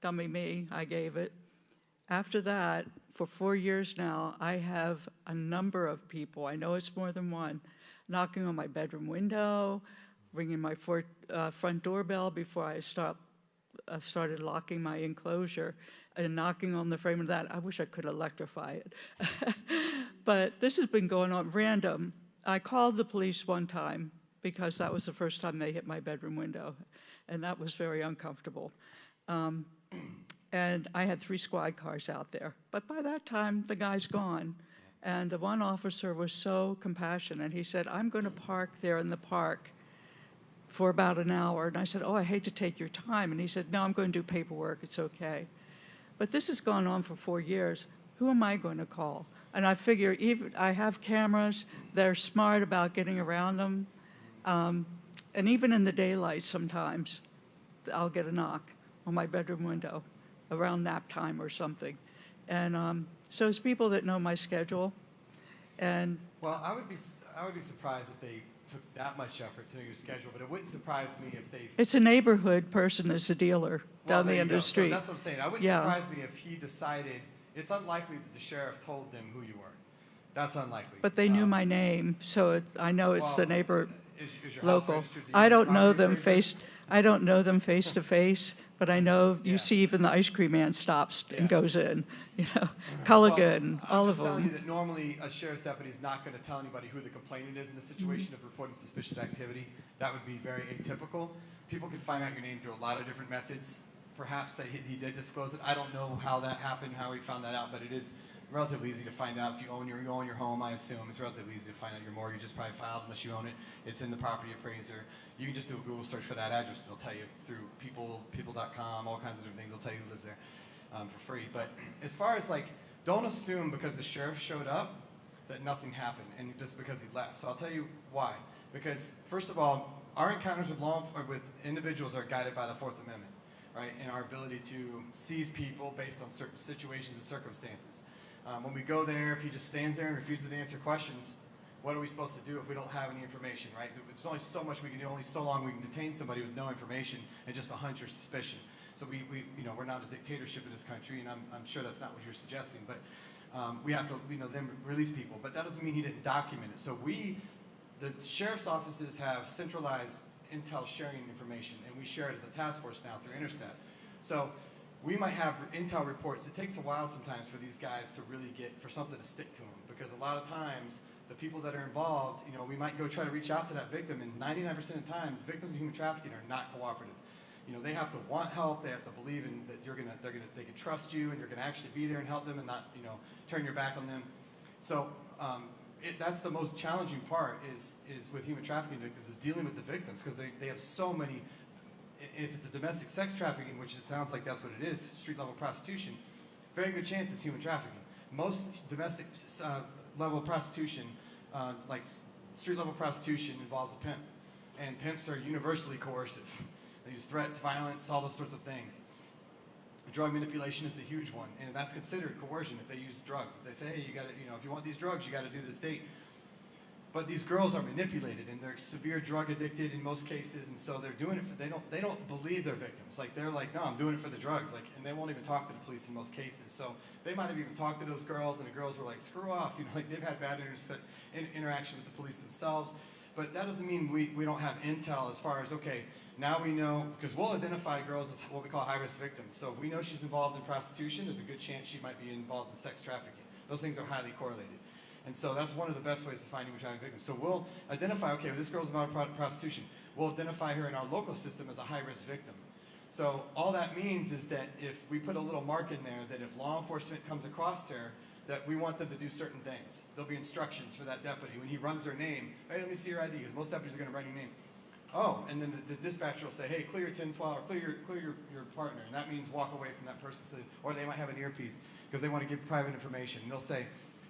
dummy me, I gave it. After that, for 4 years now, I have a number of people, I know it's more than one, knocking on my bedroom window, ringing my front doorbell before I started locking my enclosure, and knocking on the frame of that. I wish I could electrify it. But this has been going on random. I called the police one time because that was the first time they hit my bedroom window, and that was very uncomfortable. And I had 3 squad cars out there. But by that time, the guy's gone. And the one officer was so compassionate. He said, I'm going to park there in the park for about an hour. And I said, oh, I hate to take your time. And he said, no, I'm going to do paperwork. It's okay. But this has gone on for 4 years. Who am I going to call? And I figure I have cameras. They're smart about getting around them. And even in the daylight sometimes, I'll get a knock on my bedroom window around nap time or something. And so it's people that know my schedule. And well, I would be surprised if they took that much effort to know your schedule, but it wouldn't surprise me if they... It's a neighborhood person as a dealer down the end of the street. So that's what I'm saying. I wouldn't surprise me if he decided, it's unlikely that the sheriff told them who you were. That's unlikely. But they knew my name, so I know it's the neighbor is your local. House registered? I don't know them face to face, but I know you see even the ice cream man stops and goes in, you know, Culligan, all of them. I'm just telling you that normally a sheriff's deputy is not going to tell anybody who the complainant is in a situation of reporting suspicious activity. That would be very atypical. People can find out your name through a lot of different methods. Perhaps he did disclose it. I don't know how that happened, how he found that out, but it is relatively easy to find out. If you own your home, I assume it's relatively easy to find out your mortgage is probably filed unless you own it. It's in the property appraiser. You can just do a Google search for that address, and it'll tell you through people.com, all kinds of different things. It'll tell you who lives there for free. But as far as like, don't assume because the sheriff showed up that nothing happened, and just because he left. So I'll tell you why. Because first of all, our encounters with individuals are guided by the Fourth Amendment, right? And our ability to seize people based on certain situations and circumstances. When we go there, if he just stands there and refuses to answer questions, what are we supposed to do if we don't have any information, right? There's only so much we can do, only so long we can detain somebody with no information and just a hunch or suspicion. So we're not a dictatorship in this country, and I'm sure that's not what you're suggesting, but we have to, then release people. But that doesn't mean he didn't document it. So the sheriff's offices have centralized intel sharing information, and we share it as a task force now through Intercept. So we might have intel reports. It takes a while sometimes for these guys to really for something to stick to them, because a lot of times the people that are involved, we might go try to reach out to that victim, and 99% of the time, victims of human trafficking are not cooperative. They have to want help. They have to believe in that they can trust you, and you're gonna actually be there and help them, and not turn your back on them. So that's the most challenging part is with human trafficking victims, is dealing with the victims, because they have so many. If it's a domestic sex trafficking, which it sounds like that's what it is, street level prostitution, very good chance it's human trafficking. Most domestic level prostitution, like street level prostitution, involves a pimp, and pimps are universally coercive. They use threats, violence, all those sorts of things. Drug manipulation is a huge one, and that's considered coercion if they use drugs. If they say, hey, you got to, if you want these drugs, you got to do this date. But these girls are manipulated, and they're severe drug addicted in most cases, and so they're doing it for, they don't believe they're victims. Like, they're like, no, I'm doing it for the drugs, and they won't even talk to the police in most cases. So they might have even talked to those girls, and the girls were like, screw off, like they've had bad interaction with the police themselves. But that doesn't mean we don't have intel as far as, okay, now we know, because we'll identify girls as what we call high-risk victims. So if we know she's involved in prostitution, there's a good chance she might be involved in sex trafficking. Those things are highly correlated. And so that's one of the best ways to find human trafficking victims. So we'll identify, okay, well, this girl's about prostitution. We'll identify her in our local system as a high-risk victim. So all that means is that if we put a little mark in there, that if law enforcement comes across her, that we want them to do certain things. There'll be instructions for that deputy. When he runs their name, hey, let me see your ID, because most deputies are going to run your name. Oh, and then the dispatcher will say, hey, clear your 1012, or clear your partner. And that means walk away from that person. So, or they might have an earpiece because they want to give private information. And they'll say,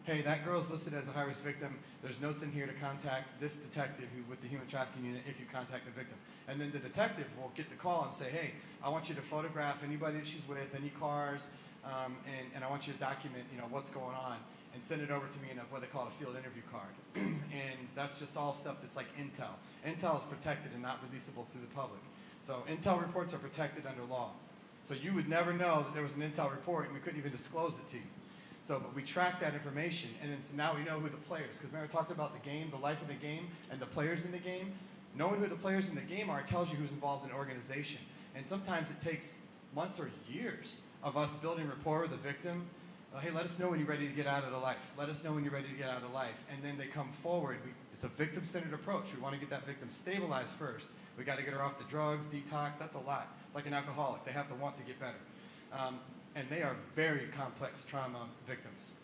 hey, that girl's listed as a high-risk victim. There's notes in here to contact this detective with the human trafficking unit if you contact the victim. And then the detective will get the call and say, hey, I want you to photograph anybody that she's with, any cars, and I want you to document, what's going on, and send it over to me in what they call a field interview card. And that's just all stuff that's like intel. Intel is protected and not releasable to the public. So intel reports are protected under law. So you would never know that there was an intel report, and we couldn't even disclose it to you. So, but we track that information, and then so now we know who the players, because remember I talked about the game, the life of the game, and the players in the game? Knowing who the players in the game are tells you who's involved in the organization. And sometimes it takes months or years of us building rapport with the victim. Hey, let us know when you're ready to get out of the life. Let us know when you're ready to get out of the life. And then they come forward. It's a victim-centered approach. We want to get that victim stabilized first. We got to get her off the drugs, detox. That's a lot. It's like an alcoholic. They have to want to get better. And they are very complex trauma victims.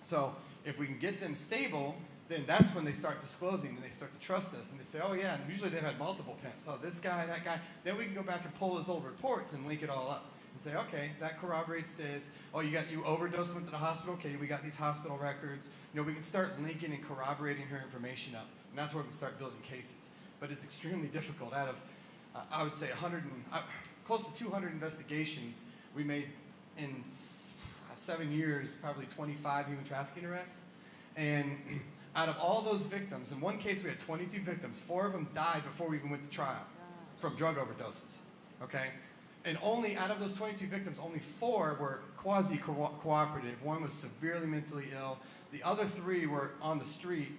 So if we can get them stable, then that's when they start disclosing and they start to trust us. And they say, oh yeah, and usually they've had multiple pimps. Oh, this guy, that guy. Then we can go back and pull his old reports and link it all up. And say, okay, that corroborates this. Oh, you overdosed, went to the hospital. Okay, we got these hospital records. We can start linking and corroborating her information up. And that's where we start building cases. But it's extremely difficult. Out of, I would say, close to 200 investigations, we made in 7 years, probably 25 human trafficking arrests. And out of all those victims, in one case we had 22 victims. 4 of them died before we even went to trial from drug overdoses, okay? And only out of those 22 victims, only 4 were quasi-cooperative. 1 was severely mentally ill. The other 3 were on the street.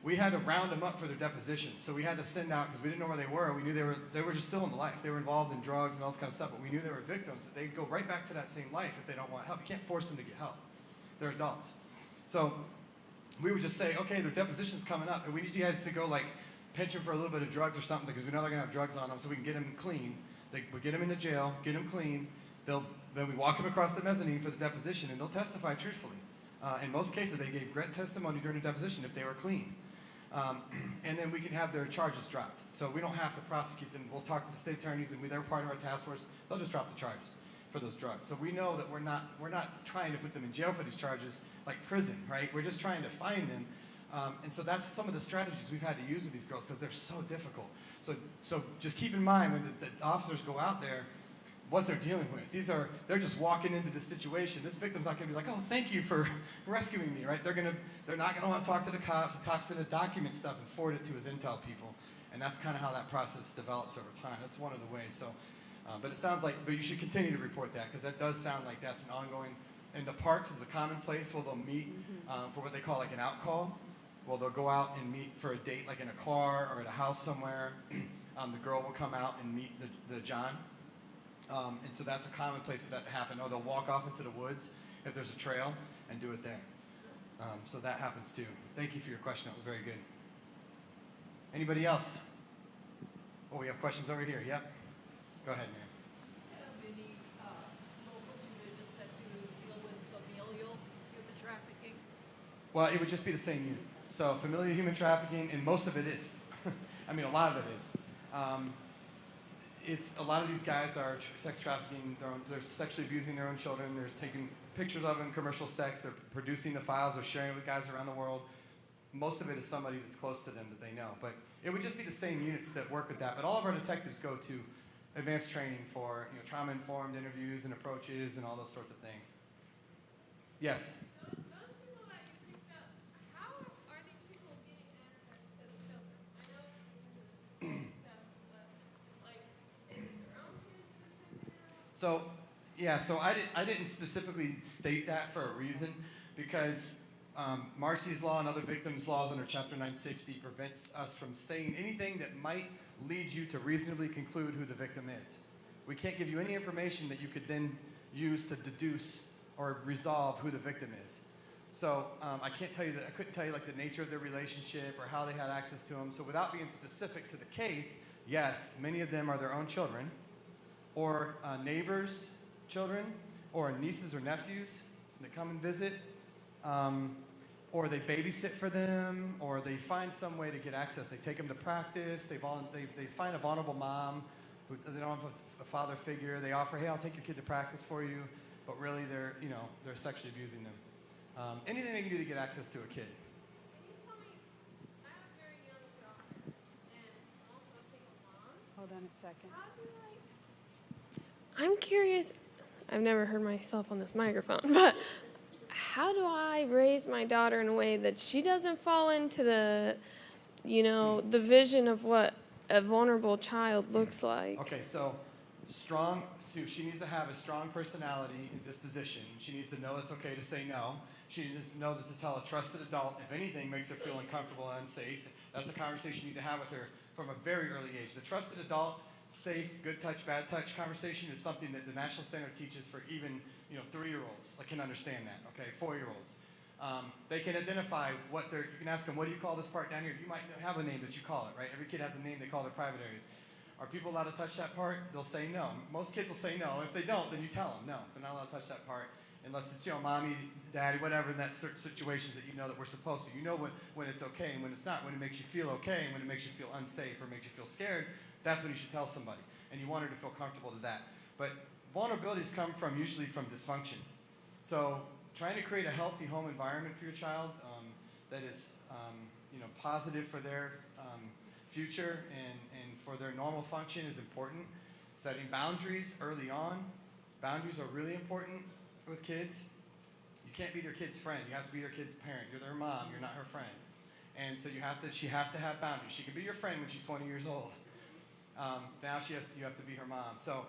We had to round them up for their depositions. So we had to send out, because we didn't know where they were. We knew they were just still in the life. They were involved in drugs and all this kind of stuff, but we knew they were victims. But they'd go right back to that same life if they don't want help. You can't force them to get help. They're adults. So we would just say, okay, their deposition's coming up, and we need you guys to go like pinch them for a little bit of drugs or something, because we know they're gonna have drugs on them, so we can get them clean. We get them into jail, get them clean. Then we walk them across the mezzanine for the deposition, and they'll testify truthfully. In most cases, they gave great testimony during the deposition if they were clean. And then we can have their charges dropped. So we don't have to prosecute them. We'll talk to the state attorneys, and they're part of our task force. They'll just drop the charges for those drugs. So we know that we're not trying to put them in jail for these charges like prison, right? We're just trying to find them. And so that's some of the strategies we've had to use with these girls because they're so difficult. So just keep in mind when the officers go out there, what they're dealing with. They're just walking into the situation. This victim's not going to be like, oh, thank you for rescuing me, right? They're not going to want to talk to the cops. The cops going to document stuff and forward it to his intel people. And that's kind of how that process develops over time. That's one of the ways. So, but it sounds like, but you should continue to report that because that does sound like that's an ongoing. And the parks is a common place where they'll meet for what they call like an out call. Well, they'll go out and meet for a date like in a car or at a house somewhere. The girl will come out and meet the John. And so that's a common place for that to happen. Or they'll walk off into the woods if there's a trail and do it there. So that happens too. Thank you for your question. That was very good. Anybody else? Oh, we have questions over here. Yep. Go ahead, ma'am. Do you have any local divisions that deal with familial human trafficking? Well, it would just be the same unit. So familial human trafficking, and most of it is. I mean, a lot of it is. A lot of these guys are sex trafficking. They're sexually abusing their own children. They're taking pictures of them, commercial sex. They're producing the files. They're sharing it with guys around the world. Most of it is somebody that's close to them that they know. But it would just be the same units that work with that. But all of our detectives go to advanced training for trauma-informed interviews and approaches and all those sorts of things. Yes? Those people that you picked up, how are these people getting access to the children? I know because of stuff, but like, is it their own kids? So I didn't specifically state that for a reason because Marcy's Law and other victims' laws under Chapter 960 prevents us from saying anything that might lead you to reasonably conclude who the victim is. We can't give you any information that you could then use to deduce or resolve who the victim is. So I couldn't tell you like the nature of their relationship or how they had access to them. So without being specific to the case, yes, many of them are their own children, or neighbors' children, or nieces or nephews that come and visit, or they babysit for them, or they find some way to get access. They take them to practice. They find a vulnerable mom who they don't have a father figure. They offer, hey, I'll take your kid to practice for you, but really they're sexually abusing them. Anything they can do to get access to a kid. Can you tell me, I have a very young daughter, and also a single mom. Hold on a second. How do I'm curious, I've never heard myself on this microphone, but how do I raise my daughter in a way that she doesn't fall into the vision of what a vulnerable child looks like? Okay, so she needs to have a strong personality and disposition. She needs to know it's okay to say no. She needs to know that to tell a trusted adult if anything makes her feel uncomfortable and unsafe. That's a conversation you need to have with her from a very early age. The trusted adult, safe, good touch, bad touch conversation is something that the National Center teaches for even 3-year-olds. I can understand that. Okay, 4-year-olds. They can identify you can ask them, what do you call this part down here? You might have a name that you call it, right? Every kid has a name they call their private areas. Are people allowed to touch that part? They'll say no. Most kids will say no. If they don't, then you tell them no. They're not allowed to touch that part unless it's mommy, daddy, whatever, in that certain situations that you know that we're supposed to. You know when it's okay and when it's not. When it makes you feel okay and when it makes you feel unsafe or makes you feel scared, that's when you should tell somebody. And you want her to feel comfortable to that. But vulnerabilities come usually from dysfunction. So trying to create a healthy home environment for your child that is positive for their future and for their normal function is important. Setting boundaries early on. Boundaries are really important with kids. You can't be their kid's friend. You have to be their kid's parent. You're their mom. You're not her friend. And so she has to have boundaries. She can be your friend when she's 20 years old. Now you have to be her mom. So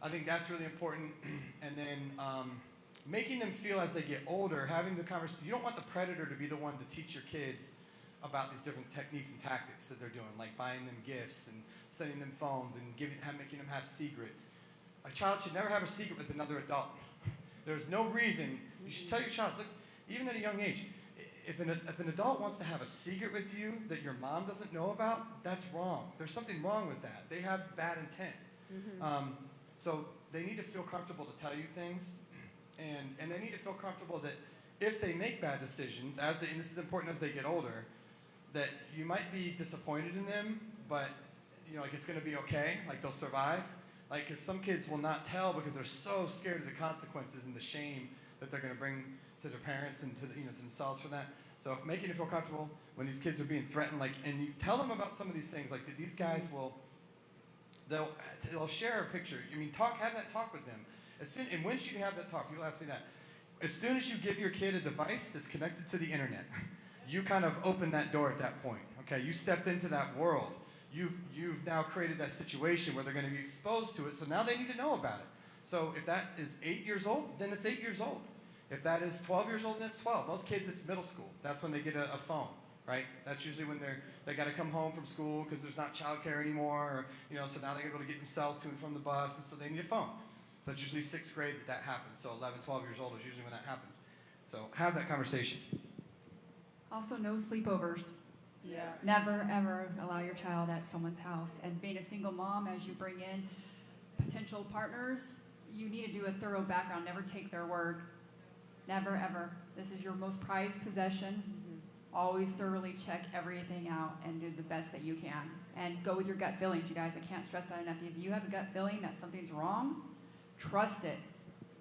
I think that's really important. And then making them feel as they get older, having the conversation. You don't want the predator to be the one to teach your kids about these different techniques and tactics that they're doing, like buying them gifts and sending them phones and making them have secrets. A child should never have a secret with another adult. There's no reason. You should tell your child, look, even at a young age, if an adult wants to have a secret with you that your mom doesn't know about, that's wrong. There's something wrong with that. They have bad intent. Mm-hmm. So they need to feel comfortable to tell you things, and they need to feel comfortable that if they make bad decisions, and this is important as they get older, that you might be disappointed in them, but like it's going to be okay, like they'll survive. Like, because some kids will not tell because they're so scared of the consequences and the shame that they're going to bring to their parents and to themselves for that. So making it feel comfortable when these kids are being threatened, and you tell them about some of these things, like that these guys they'll share a picture. Have that talk with them. And when should you have that talk? People ask me that. As soon as you give your kid a device that's connected to the internet, you kind of open that door at that point. Okay, you stepped into that world. You've now created that situation where they're going to be exposed to it, so now they need to know about it. So if that is 8 years old, then it's 8 years old. If that is 12 years old, then it's 12. Most kids, it's middle school. That's when they get a phone, right? That's usually when they got to come home from school because there's not childcare anymore, or, so now they're able to get themselves to and from the bus, and so they need a phone. So it's usually 6th grade that happens. So 11, 12 years old is usually when that happens. So have that conversation. Also, no sleepovers. Yeah. Never, ever allow your child at someone's house. And being a single mom, as you bring in potential partners, you need to do a thorough background. Never take their word. Never, ever. This is your most prized possession. Mm-hmm. Always thoroughly check everything out and do the best that you can. And go with your gut feelings, you guys. I can't stress that enough. If you have a gut feeling that something's wrong, trust it.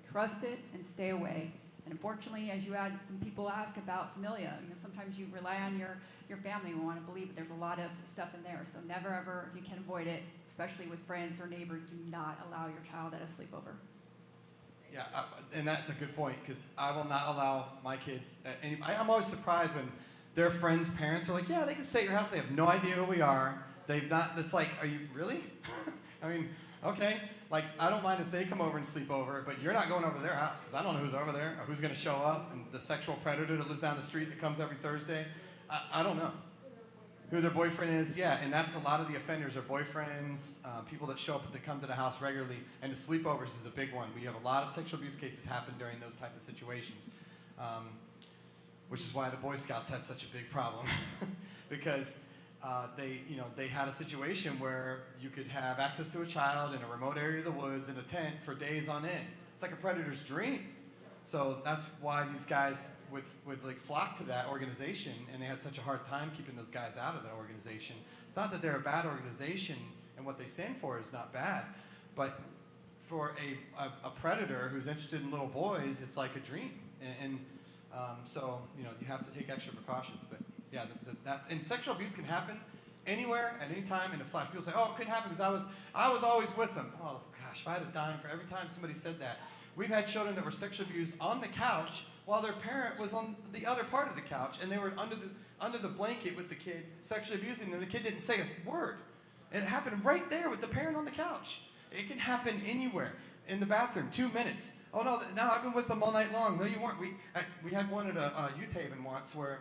Trust it and stay away. And unfortunately, as you had some people ask about familia, sometimes you rely on your family and want to believe, but there's a lot of stuff in there. So never, ever, if you can avoid it, especially with friends or neighbors, do not allow your child at a sleepover. Yeah, and that's a good point, because I will not allow my kids. I'm always surprised when their friends' parents are like, yeah, they can stay at your house. They have no idea who we are. They've not, it's like, are you really? Okay. Like, I don't mind if they come over and sleep over, but you're not going over to their house, because I don't know who's over there or who's going to show up. And the sexual predator that lives down the street that comes every Thursday, I don't know who their boyfriend is. Yeah, and that's a lot of the offenders are boyfriends, people that show up, that come to the house regularly. And the sleepovers is a big one. We have a lot of sexual abuse cases happen during those type of situations. which is why the Boy Scouts had such a big problem because they had a situation where you could have access to a child in a remote area of the woods in a tent for days on end. It's like a predator's dream. So that's why these guys would like flock to that organization, and they had such a hard time keeping those guys out of that organization. It's not that they're a bad organization, and what they stand for is not bad, but for a predator who's interested in little boys, it's like a dream. So you have to take extra precautions. But yeah, and sexual abuse can happen anywhere at any time in a flash. People say, "Oh, it couldn't happen because I was always with them." Oh gosh, if I had a dime for every time somebody said that. We've had children that were sexually abused on the couch while their parent was on the other part of the couch, and they were under the blanket with the kid, sexually abusing them. The kid didn't say a word, and it happened right there with the parent on the couch. It can happen anywhere. In the bathroom, 2 minutes. Oh no, I've been with them all night long. No, you weren't. We had one at a youth haven once where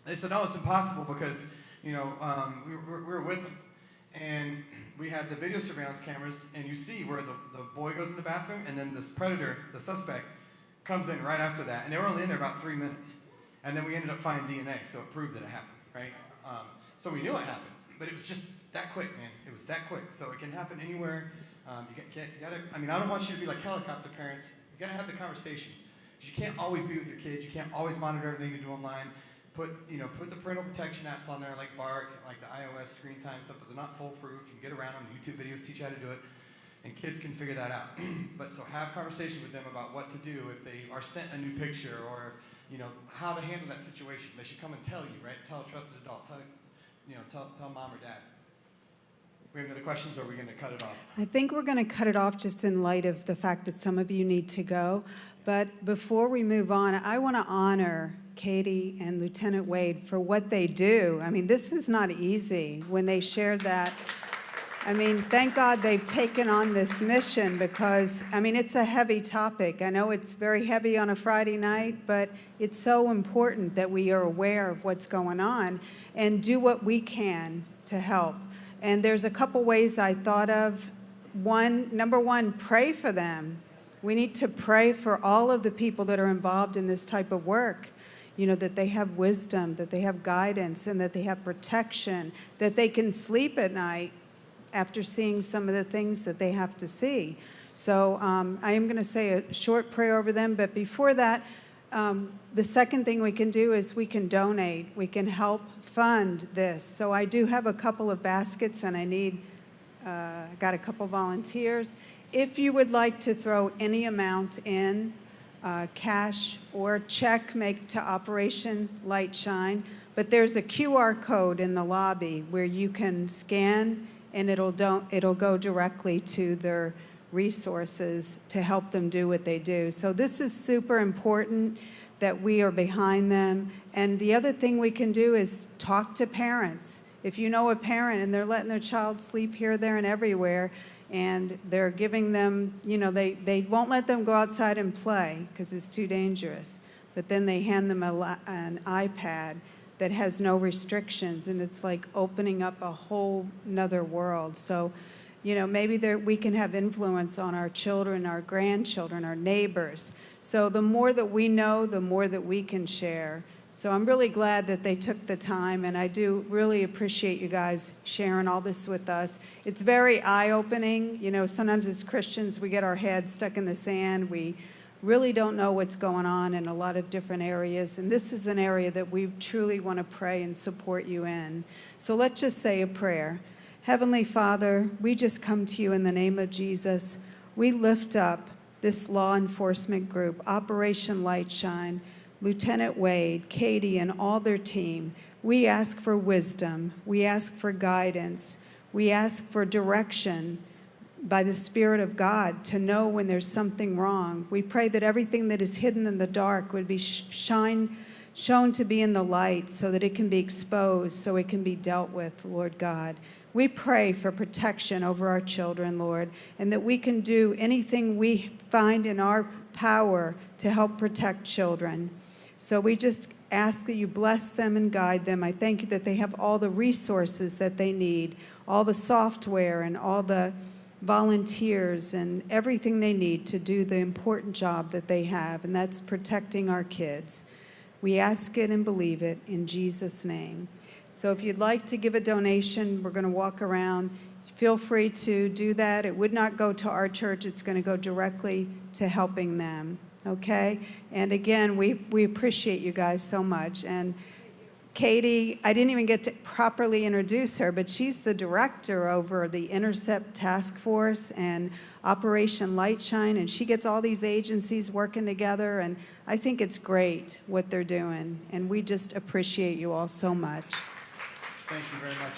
they said, "No, it's impossible because we were with them." And we had the video surveillance cameras, and you see where the boy goes in the bathroom, and then this predator, the suspect, comes in right after that. And they were only in there about 3 minutes. And then we ended up finding DNA, so it proved that it happened, right? So we knew it happened, but it was just that quick, man. It was that quick. So it can happen anywhere. You gotta, I don't want you to be like helicopter parents. You gotta have the conversations. You can't always be with your kids. You can't always monitor everything you do online. Put the parental protection apps on there like Bark, like the iOS screen time stuff, but they're not foolproof. You can get around them. YouTube videos teach you how to do it, and kids can figure that out. But so have conversations with them about what to do if they are sent a new picture, or how to handle that situation. They should come and tell you, right? Tell a trusted adult. Tell mom or dad. We have any other questions, or are we going to cut it off? I think we're going to cut it off just in light of the fact that some of you need to go. But before we move on, I want to honor Katie and Lieutenant Wade for what they do. This is not easy. When they shared that, thank God they've taken on this mission because, it's a heavy topic. I know it's very heavy on a Friday night, but it's so important that we are aware of what's going on and do what we can to help. And there's a couple ways I thought of. Number one, pray for them. We need to pray for all of the people that are involved in this type of work. That they have wisdom, that they have guidance, and that they have protection, that they can sleep at night after seeing some of the things that they have to see. So I am going to say a short prayer over them, but before that, the second thing we can do is we can donate. We can help fund this. So I do have a couple of baskets, and I got a couple volunteers. If you would like to throw any amount in, cash or check, make to Operation Light Shine, but there's a QR code in the lobby where you can scan, and it'll go directly to their resources to help them do what they do. So this is super important that we are behind them. And the other thing we can do is talk to parents. If you know a parent and they're letting their child sleep here, there, and everywhere, and they're giving them, they won't let them go outside and play because it's too dangerous. But then they hand them an iPad that has no restrictions, and it's like opening up a whole nother world. So, maybe we can have influence on our children, our grandchildren, our neighbors. So the more that we know, the more that we can share. So I'm really glad that they took the time, and I do really appreciate you guys sharing all this with us. It's very eye-opening. Sometimes as Christians, we get our heads stuck in the sand. We really don't know what's going on in a lot of different areas, and this is an area that we truly want to pray and support you in. So let's just say a prayer. Heavenly Father, we just come to you in the name of Jesus. We lift up this law enforcement group, Operation Light Shine, Lieutenant Wade, Katie, and all their team. We ask for wisdom. We ask for guidance. We ask for direction by the Spirit of God to know when there's something wrong. We pray that everything that is hidden in the dark would be shown to be in the light so that it can be exposed, so it can be dealt with, Lord God. We pray for protection over our children, Lord, and that we can do anything we find in our power to help protect children. So we just ask that you bless them and guide them. I thank you that they have all the resources that they need, all the software and all the volunteers and everything they need to do the important job that they have, and that's protecting our kids. We ask it and believe it in Jesus' name. So if you'd like to give a donation, we're going to walk around. Feel free to do that. It would not go to our church. It's going to go directly to helping them, okay? And again, we appreciate you guys so much. And Katie, I didn't even get to properly introduce her, but she's the director over the Intercept Task Force and Operation Lightshine, and she gets all these agencies working together, and I think it's great what they're doing, and we just appreciate you all so much. Thank you very much.